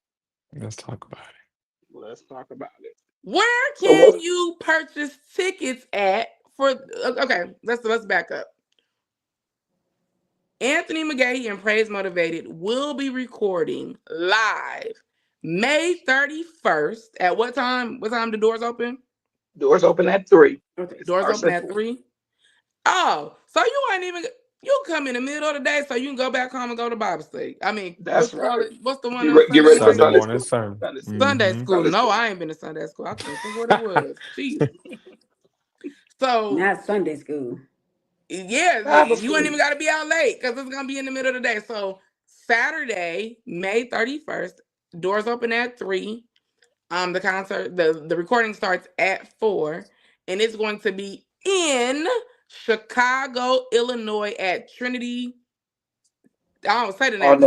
S6: let's talk about it.
S5: Where can you purchase tickets at for? Okay, let's back up. Anthony McGahee and Praise Motivated will be recording live May 31st. At what time? What time the doors open?
S7: Doors open at 3.
S5: Doors open at 3. Oh, so you come in the middle of the day so you can go back home and go to Bible study. I mean,
S7: that's right.
S5: What's the one?
S7: Get ready for
S6: Sunday
S7: Sunday
S6: morning
S7: school.
S5: Sunday school. No, I ain't been to Sunday school. I can't think what it was. Jesus. So
S8: not Sunday school.
S5: Yeah, you ain't even got to be out late because it's gonna be in the middle of the day. So Saturday, May 31st, doors open at 3. The concert, the recording starts at 4, and it's going to be in Chicago, Illinois at Trinity. I don't say the name.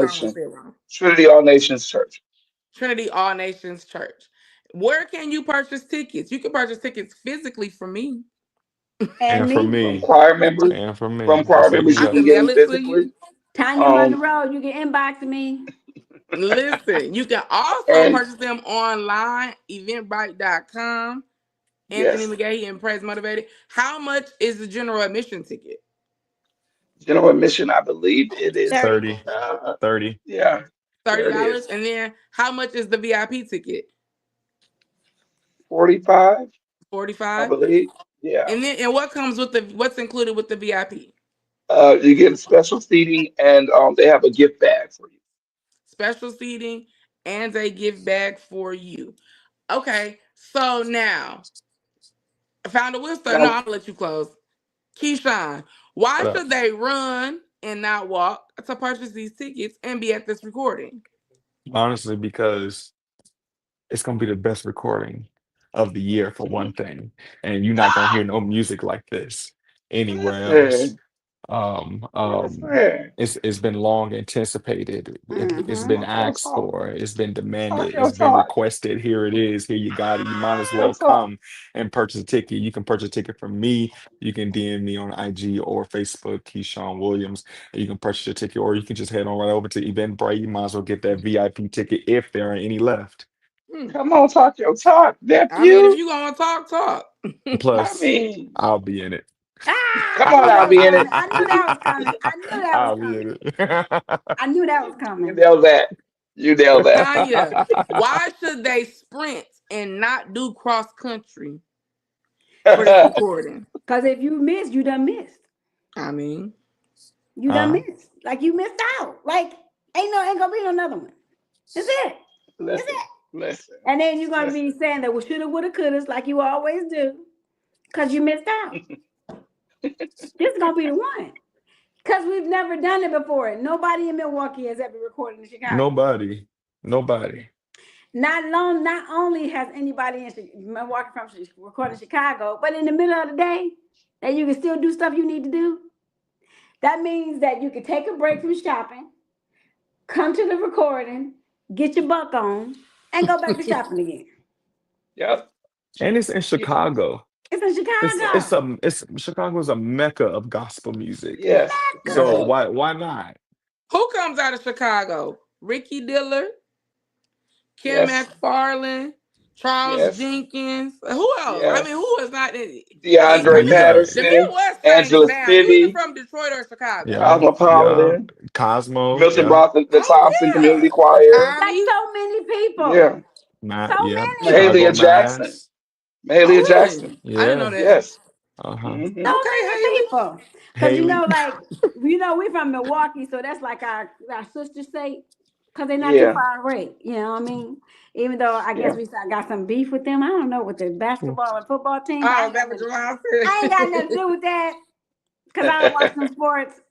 S7: Trinity All Nations Church.
S5: Trinity All Nations Church. Where can you purchase tickets? You can purchase tickets physically from me.
S6: And from me.
S7: From choir members.
S6: And from me.
S7: From choir members, you can get them physically.
S8: Tanya Monroe, you can inbox me.
S5: Listen, you can also purchase them online, eventbrite.com. Anthony McGahee and Praise Motivated. How much is the general admission ticket?
S7: General admission, I believe it is
S6: 30.
S7: 30. Yeah.
S5: $30. And then how much is the VIP ticket?
S7: 45.
S5: 45.
S7: I believe. Yeah.
S5: And what comes with what's included with the VIP?
S7: You get special seating, and they have a gift bag for you.
S5: Special seating and a gift bag for you. Okay, so now I found a whisper. No,
S7: Now,
S5: I'm gonna let you close. Keyshawn, why
S6: What up?
S5: should they run and not walk to purchase these tickets and be at this recording?
S6: Honestly, because it's gonna be the best recording of the year for one
S7: mhm.
S6: thing, and you're not gonna hear no music like this anywhere else.
S7: Listen,
S6: Um, um,
S7: listen.
S6: it's been long anticipated. It's
S8: Mm-hmm.
S6: been
S7: Talk your
S6: asked
S7: talk.
S6: for. It's been
S7: Talk
S6: demanded.
S7: your
S6: It's been
S7: talk.
S6: requested. Here it is. Here you got it. You might as
S7: Talk your
S6: well
S7: talk.
S6: come and purchase a ticket. You can purchase a ticket from me. You can DM me on IG or Facebook, Keyshawn Williams. And you can purchase your ticket, or you can just head on right over to Eventbrite. You might as well get that VIP ticket if there are any left.
S5: Hmm.
S7: Come on, talk your talk,
S5: I mean, if
S7: nephew.
S5: you gonna talk.
S7: I
S6: Plus,
S7: mean,
S6: I'll be in it.
S7: come
S8: I
S7: on,
S8: knew
S7: I'll
S8: that was
S7: be in
S8: coming.
S7: it.
S8: I knew that was coming. I knew that was
S6: I'll be
S8: coming.
S6: in it.
S8: I knew that was
S7: You
S8: coming.
S7: nailed that. You nailed that.
S5: Tanya, why should they sprint and not do cross country for this recording?
S8: Because if you miss, you done missed.
S5: I mean,
S8: You done
S6: Uh,
S8: missed. Like you missed out. Like ain't gonna be another one. That's it. That's
S7: Listen,
S8: it.
S7: listen,
S8: And then you're gonna
S7: listen.
S8: be saying that we shoulda, woulda, coulda, like you always do, because you missed out. This is gonna be the one. Because we've never done it before. Nobody in Milwaukee has ever recorded in Chicago.
S6: nobody.
S8: Not only has anybody in Milwaukee from recorded in Chicago, but in the middle of the day, that you can still do stuff you need to do. That means that you can take a break from shopping, come to the recording, get your buck on, and go back to shopping again.
S7: Yep.
S6: And it's in
S7: You-
S6: Chicago.
S8: It's in Chicago.
S6: It's Chicago's a mecca of gospel music.
S7: Yes.
S6: So
S7: Yes.
S6: why not?
S5: who comes out of Chicago? Ricky Dillard, Kim
S7: Yes.
S5: McFarland, Charles
S7: Yes.
S5: Jenkins. Who else? I
S7: Yes.
S5: mean, who is not in
S7: DeAndre
S6: You got
S7: Patterson,
S5: the Midwest thing
S7: Angela
S5: is down. You either
S7: Spivey,
S5: from Detroit or Chicago.
S6: Yeah,
S7: Cosmopolitan,
S6: Cosmo,
S7: Milton
S6: yeah,
S7: brought the Thompson
S5: yeah.
S7: Community Choir.
S8: Like so many people.
S7: Yeah.
S6: Matt,
S8: So
S6: yeah,
S8: many.
S6: Chicago
S7: Mahalia Jackson.
S6: Mass,
S7: Mahalia
S5: Oh,
S7: Jackson.
S5: really? I
S6: yeah,
S5: didn't know that.
S7: Yes.
S6: uh-huh.
S7: Mhm.
S8: So
S5: Okay,
S8: many
S5: Haley.
S8: people. Because you
S6: Haley,
S8: know, like, we from Milwaukee, so that's like our sister state. Because they're not
S7: Yeah.
S8: too far away. You know what I mean? Even though I guess
S7: Yeah.
S8: we got some beef with them. I don't know, with the basketball and football team. but I
S5: Oh,
S8: ain't
S5: that
S8: got
S5: was
S8: nothing-
S5: Jamal said.
S8: I ain't got nothing to do with that. Because I don't watch them sports.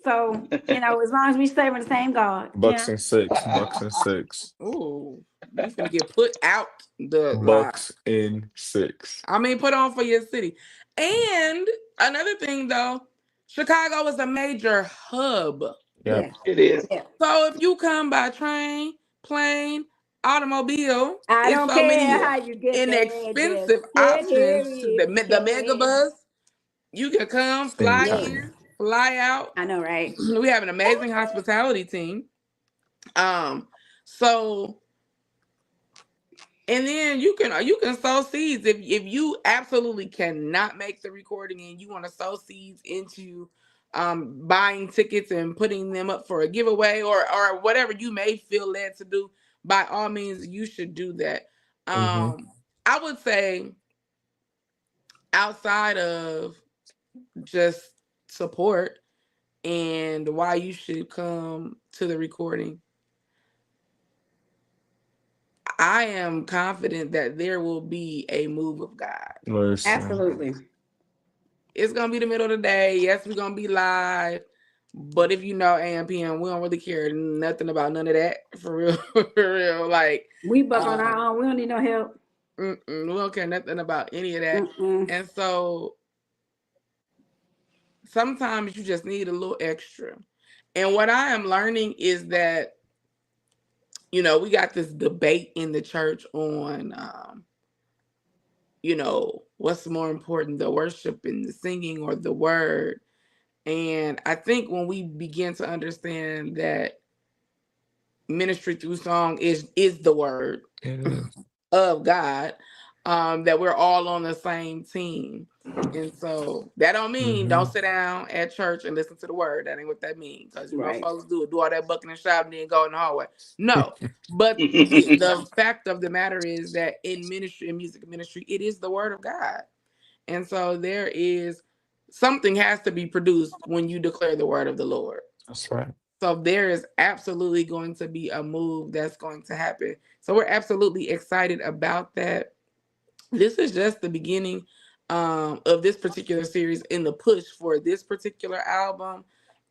S8: So, as long as we serve the same God.
S6: Bucks and six, Bucks and six,
S5: Ooh, you finna get put out the line.
S6: Bucks in 6.
S5: I mean, put on for your city. And another thing, though, Chicago is a major hub.
S6: Yep.
S8: Yeah.
S7: It is.
S8: Yeah.
S5: So if you come by train, plane, automobile,
S8: I
S5: it's
S8: don't
S5: so
S8: care
S5: many
S8: how you get there.
S5: inexpensive
S8: Just get here,
S5: options. The megabus, you can come, fly
S8: Yeah.
S5: in, fly out.
S8: I know, right?
S5: We have an amazing hospitality team. So, and then you can sow seeds if you absolutely cannot make the recording and you want to sow seeds into buying tickets and putting them up for a giveaway or whatever you may feel led to do. By all means, you should do that. I would say outside of just support and why you should come to the recording, I am confident that there will be a move of God.
S6: Listen,
S8: Absolutely.
S5: It's gonna be the middle of the day. Yes, we're gonna be live. But if you know AMPM, we don't really care nothing about none of that. For real, for real. Like
S8: We buck on our own. We don't need no help.
S5: we don't care nothing about any of that. And so sometimes you just need a little extra. And what I am learning is that, we got this debate in the church on, what's more important, the worship and the singing or the word. And I think when we begin to understand that ministry through song is the word of God, that we're all on the same team. And so that don't mean don't sit down at church and listen to the word. That ain't what that means. Because
S8: Right.
S5: folks do all that bucking and shouting and then go in the hallway. No. But the fact of the matter is that in ministry, in music ministry, it is the word of God. And so something has to be produced when you declare the word of the Lord.
S6: That's right.
S5: So there is absolutely going to be a move that's going to happen. So we're absolutely excited about that. This is just the beginning of this particular series in the push for this particular album.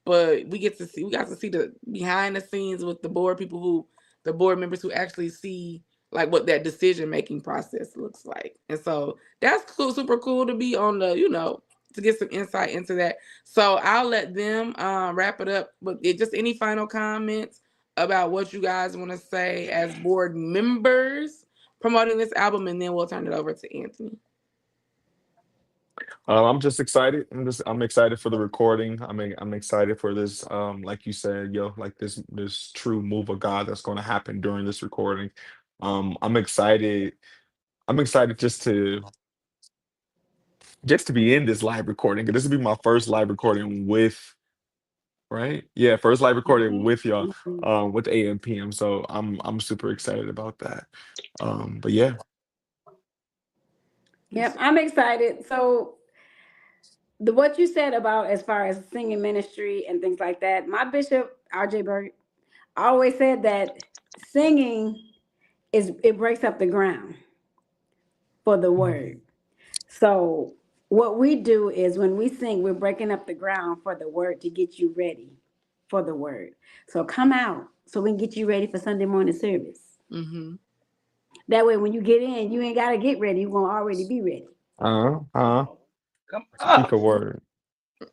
S5: But we got to see the behind the scenes with the board members who actually see like what that decision making process looks like. And so that's cool, super cool to be on the, to get some insight into that. So I'll let them wrap it up. But just any final comments about what you guys want to say as board members promoting this album, and then we'll turn it over to Anthony.
S6: I'm just excited. I'm excited for the recording. I'm excited for this. Like you said, like this true move of God that's going to happen during this recording. I'm excited. I'm excited just to be in this live recording. This will be my first live recording with, right? Yeah, first live recording with y'all, with AMPM. So I'm super excited about that. But yeah.
S8: Yep, I'm excited. So what you said about as far as singing ministry and things like that, my bishop, R.J. Burt, always said that singing it breaks up the ground for the word. So what we do is when we sing, we're breaking up the ground for the word to get you ready for the word. So come out so we can get you ready for Sunday morning service.
S5: Mm-hmm.
S8: That way, when you get in, you ain't got to get ready. You're going to already be ready.
S6: Speak a word.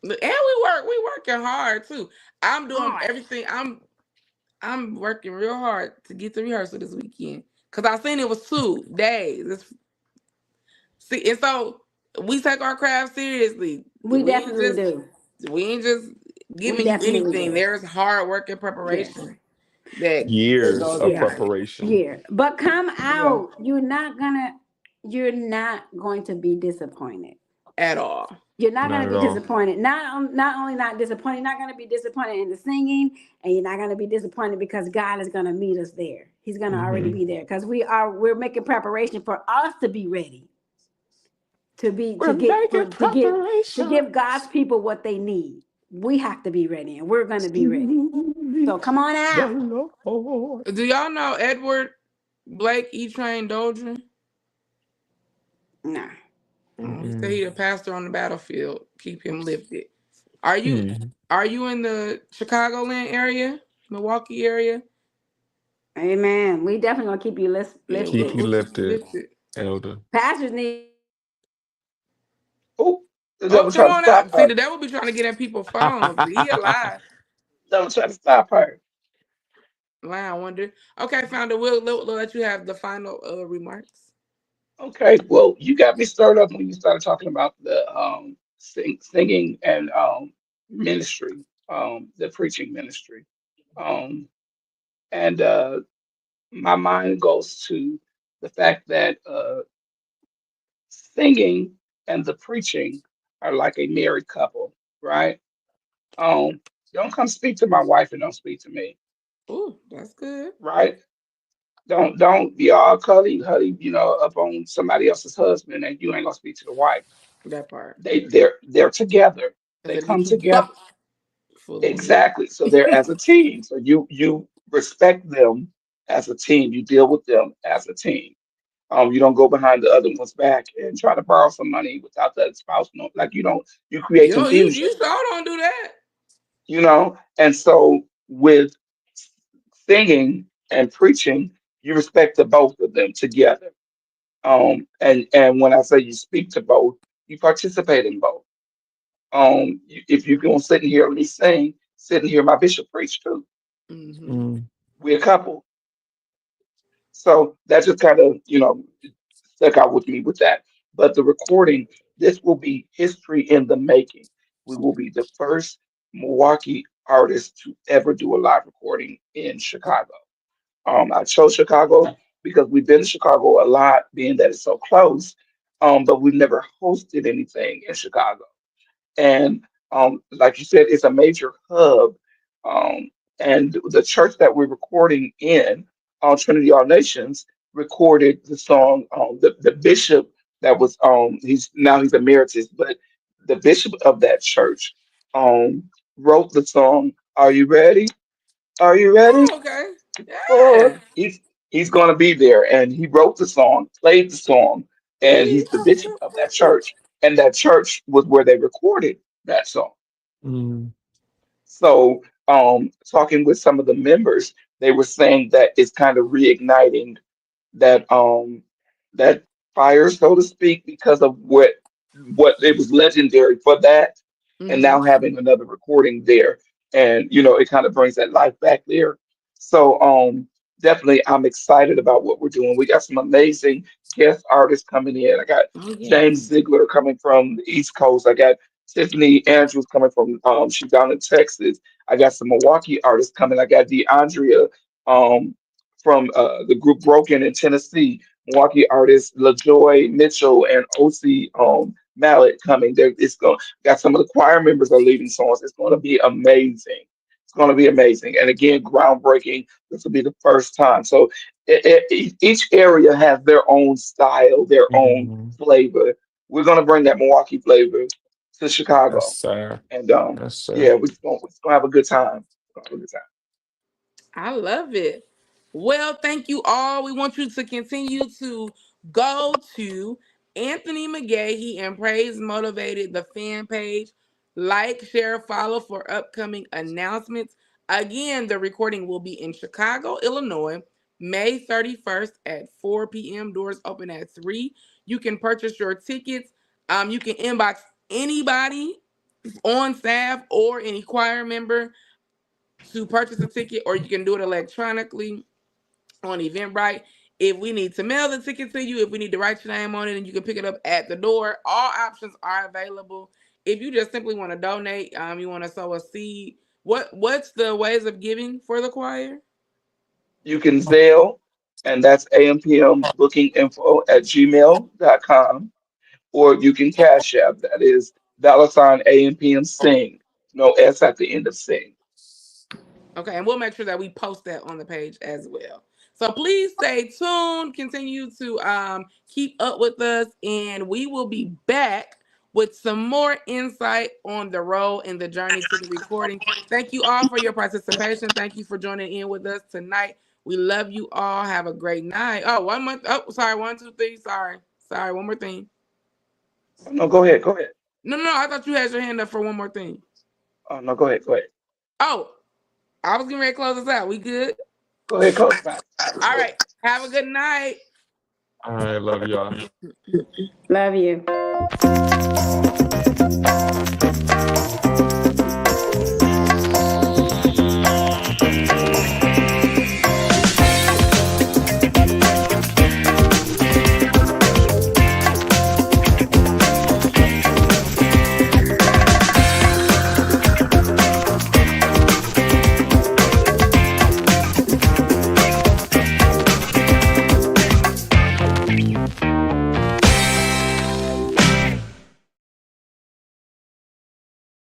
S5: And we working hard too. I'm doing everything. I'm working real hard to get the rehearsal this weekend. Cause I seen it was 2 days. See, and so we take our craft seriously.
S8: We definitely do.
S5: We ain't just giving you anything. There's hard work and preparation. That
S6: years of preparation.
S8: Yeah. But come out. You're not going to be disappointed.
S5: At all.
S8: You're not going to be disappointed. Not only not disappointed, you're not going to be disappointed in the singing, and you're not going to be disappointed because God is going to meet us there. He's going to already be there because we're making preparation for us to be ready. To give God's people what they need. We have to be ready, and we're going to be ready. So come on out.
S5: Do y'all know Edward Blake E-Train Doldrin?
S8: Nah.
S5: He said he's a pastor on the battlefield. Keep him lifted. Are you in the Chicagoland area, Milwaukee area?
S8: Amen. We definitely gonna keep you lifted.
S6: Keep you lifted, Elder.
S8: Pastors need.
S5: Come on out. See, the devil be trying to get at people's phones. He alive.
S7: Don't try to stop her.
S5: I wonder. Okay, Founder, we'll let you have the final remarks.
S7: Okay, well, you got me stirred up when you started talking about the singing and ministry, the preaching ministry. And my mind goes to the fact that singing and the preaching are like a married couple, right? Don't come speak to my wife and don't speak to me.
S5: Ooh, that's good.
S7: Right? Don't be all huddy, up on somebody else's husband and you ain't gonna speak to the wife.
S5: That part.
S7: They're together. They come together. Exactly. So they're as a team. So you respect them as a team. You deal with them as a team. You don't go behind the other one's back and try to borrow some money without the spouse. No, like you create confusion.
S5: You don't do that.
S7: And so with singing and preaching, you respect the both of them together. And when I say you speak to both, you participate in both. If you're gonna sit and hear me sing, sit and hear my bishop preach too. We're a couple. So that just kind of, stuck out with me with that. But the recording, this will be history in the making. We will be the first Milwaukee artist to ever do a live recording in Chicago. I chose Chicago because we've been to Chicago a lot, being that it's so close, but we've never hosted anything in Chicago. And like you said, it's a major hub. And the church that we're recording in, Trinity All Nations, recorded the song. The bishop that was he's emeritus, but the bishop of that church um wrote the song "Are You Ready? Are You Ready?"
S5: Oh, okay.
S7: For
S5: Yeah.
S7: he's going to be there, and he wrote the song, played the song, and
S5: See?
S7: he's the bishop of that church, and that church was where they recorded that song.
S6: Mm,
S7: So, talking with some of the members, they were saying that it's kind of reigniting that fire, so to speak, because of what it was legendary for that, and
S5: Hmm.
S7: now having another recording there, and it kind of brings that life back there. So, definitely, I'm excited about what we're doing. We got some amazing guest artists coming in. I got
S5: Oh, yes.
S7: James Ziegler coming from the East Coast. I got Tiffany Andrews coming from she's down in Texas. I got some Milwaukee artists coming. I got DeAndrea um from the group Broken in Tennessee. Milwaukee artists LaJoy Mitchell and OC Mallet coming. There it's going got some of the choir members are leading songs. It's gonna be amazing. It's gonna be amazing. And again, groundbreaking. This will be the first time. So each area has their own style, their own
S6: mhm.
S7: flavor. We're gonna bring that Milwaukee flavor to
S6: Yes,
S7: Chicago.
S6: sir.
S7: And
S6: Yes, sir.
S7: yeah, we're gonna have a good time. We're gonna have a good time.
S5: I love it. Well, thank you all. We want you to continue to go to Anthony McGahee and Praise Motivated, the fan page. Like, share, follow for upcoming announcements. Again, the recording will be in Chicago, Illinois, May 31st at 4 p.m. Doors open at 3. You can purchase your tickets. You can inbox anybody on staff or any choir member to purchase a ticket, or you can do it electronically on Eventbrite. If we need to mail the ticket to you, if we need to write your name on it, and you can pick it up at the door, all options are available. If you just simply want to donate, you want to sow a seed. What's the ways of giving for the choir?
S7: You can Zelle, and that's AMPM booking info at gmail.com, or you can Cash App, that is $ AMPM sing. No S at the end of sing.
S5: Okay, and we'll make sure that we post that on the page as well. So please stay tuned. Continue to keep up with us, and we will be back with some more insight on the road and the journey to the recording. Thank you all for your participation. Thank you for joining in with us tonight. We love you all. Have a great night. Oh, 1 month. Oh, sorry. 1, 2, 3. Sorry. One more thing.
S7: Oh, no, go ahead. Go ahead.
S5: No. I thought you had your hand up for one more thing.
S7: Oh, no, go ahead. Go ahead.
S5: Oh, I was getting ready to close us out. We good?
S7: Go ahead, Coach. Fine.
S5: All right. Have a good night.
S6: All right, love y'all.
S8: Love you.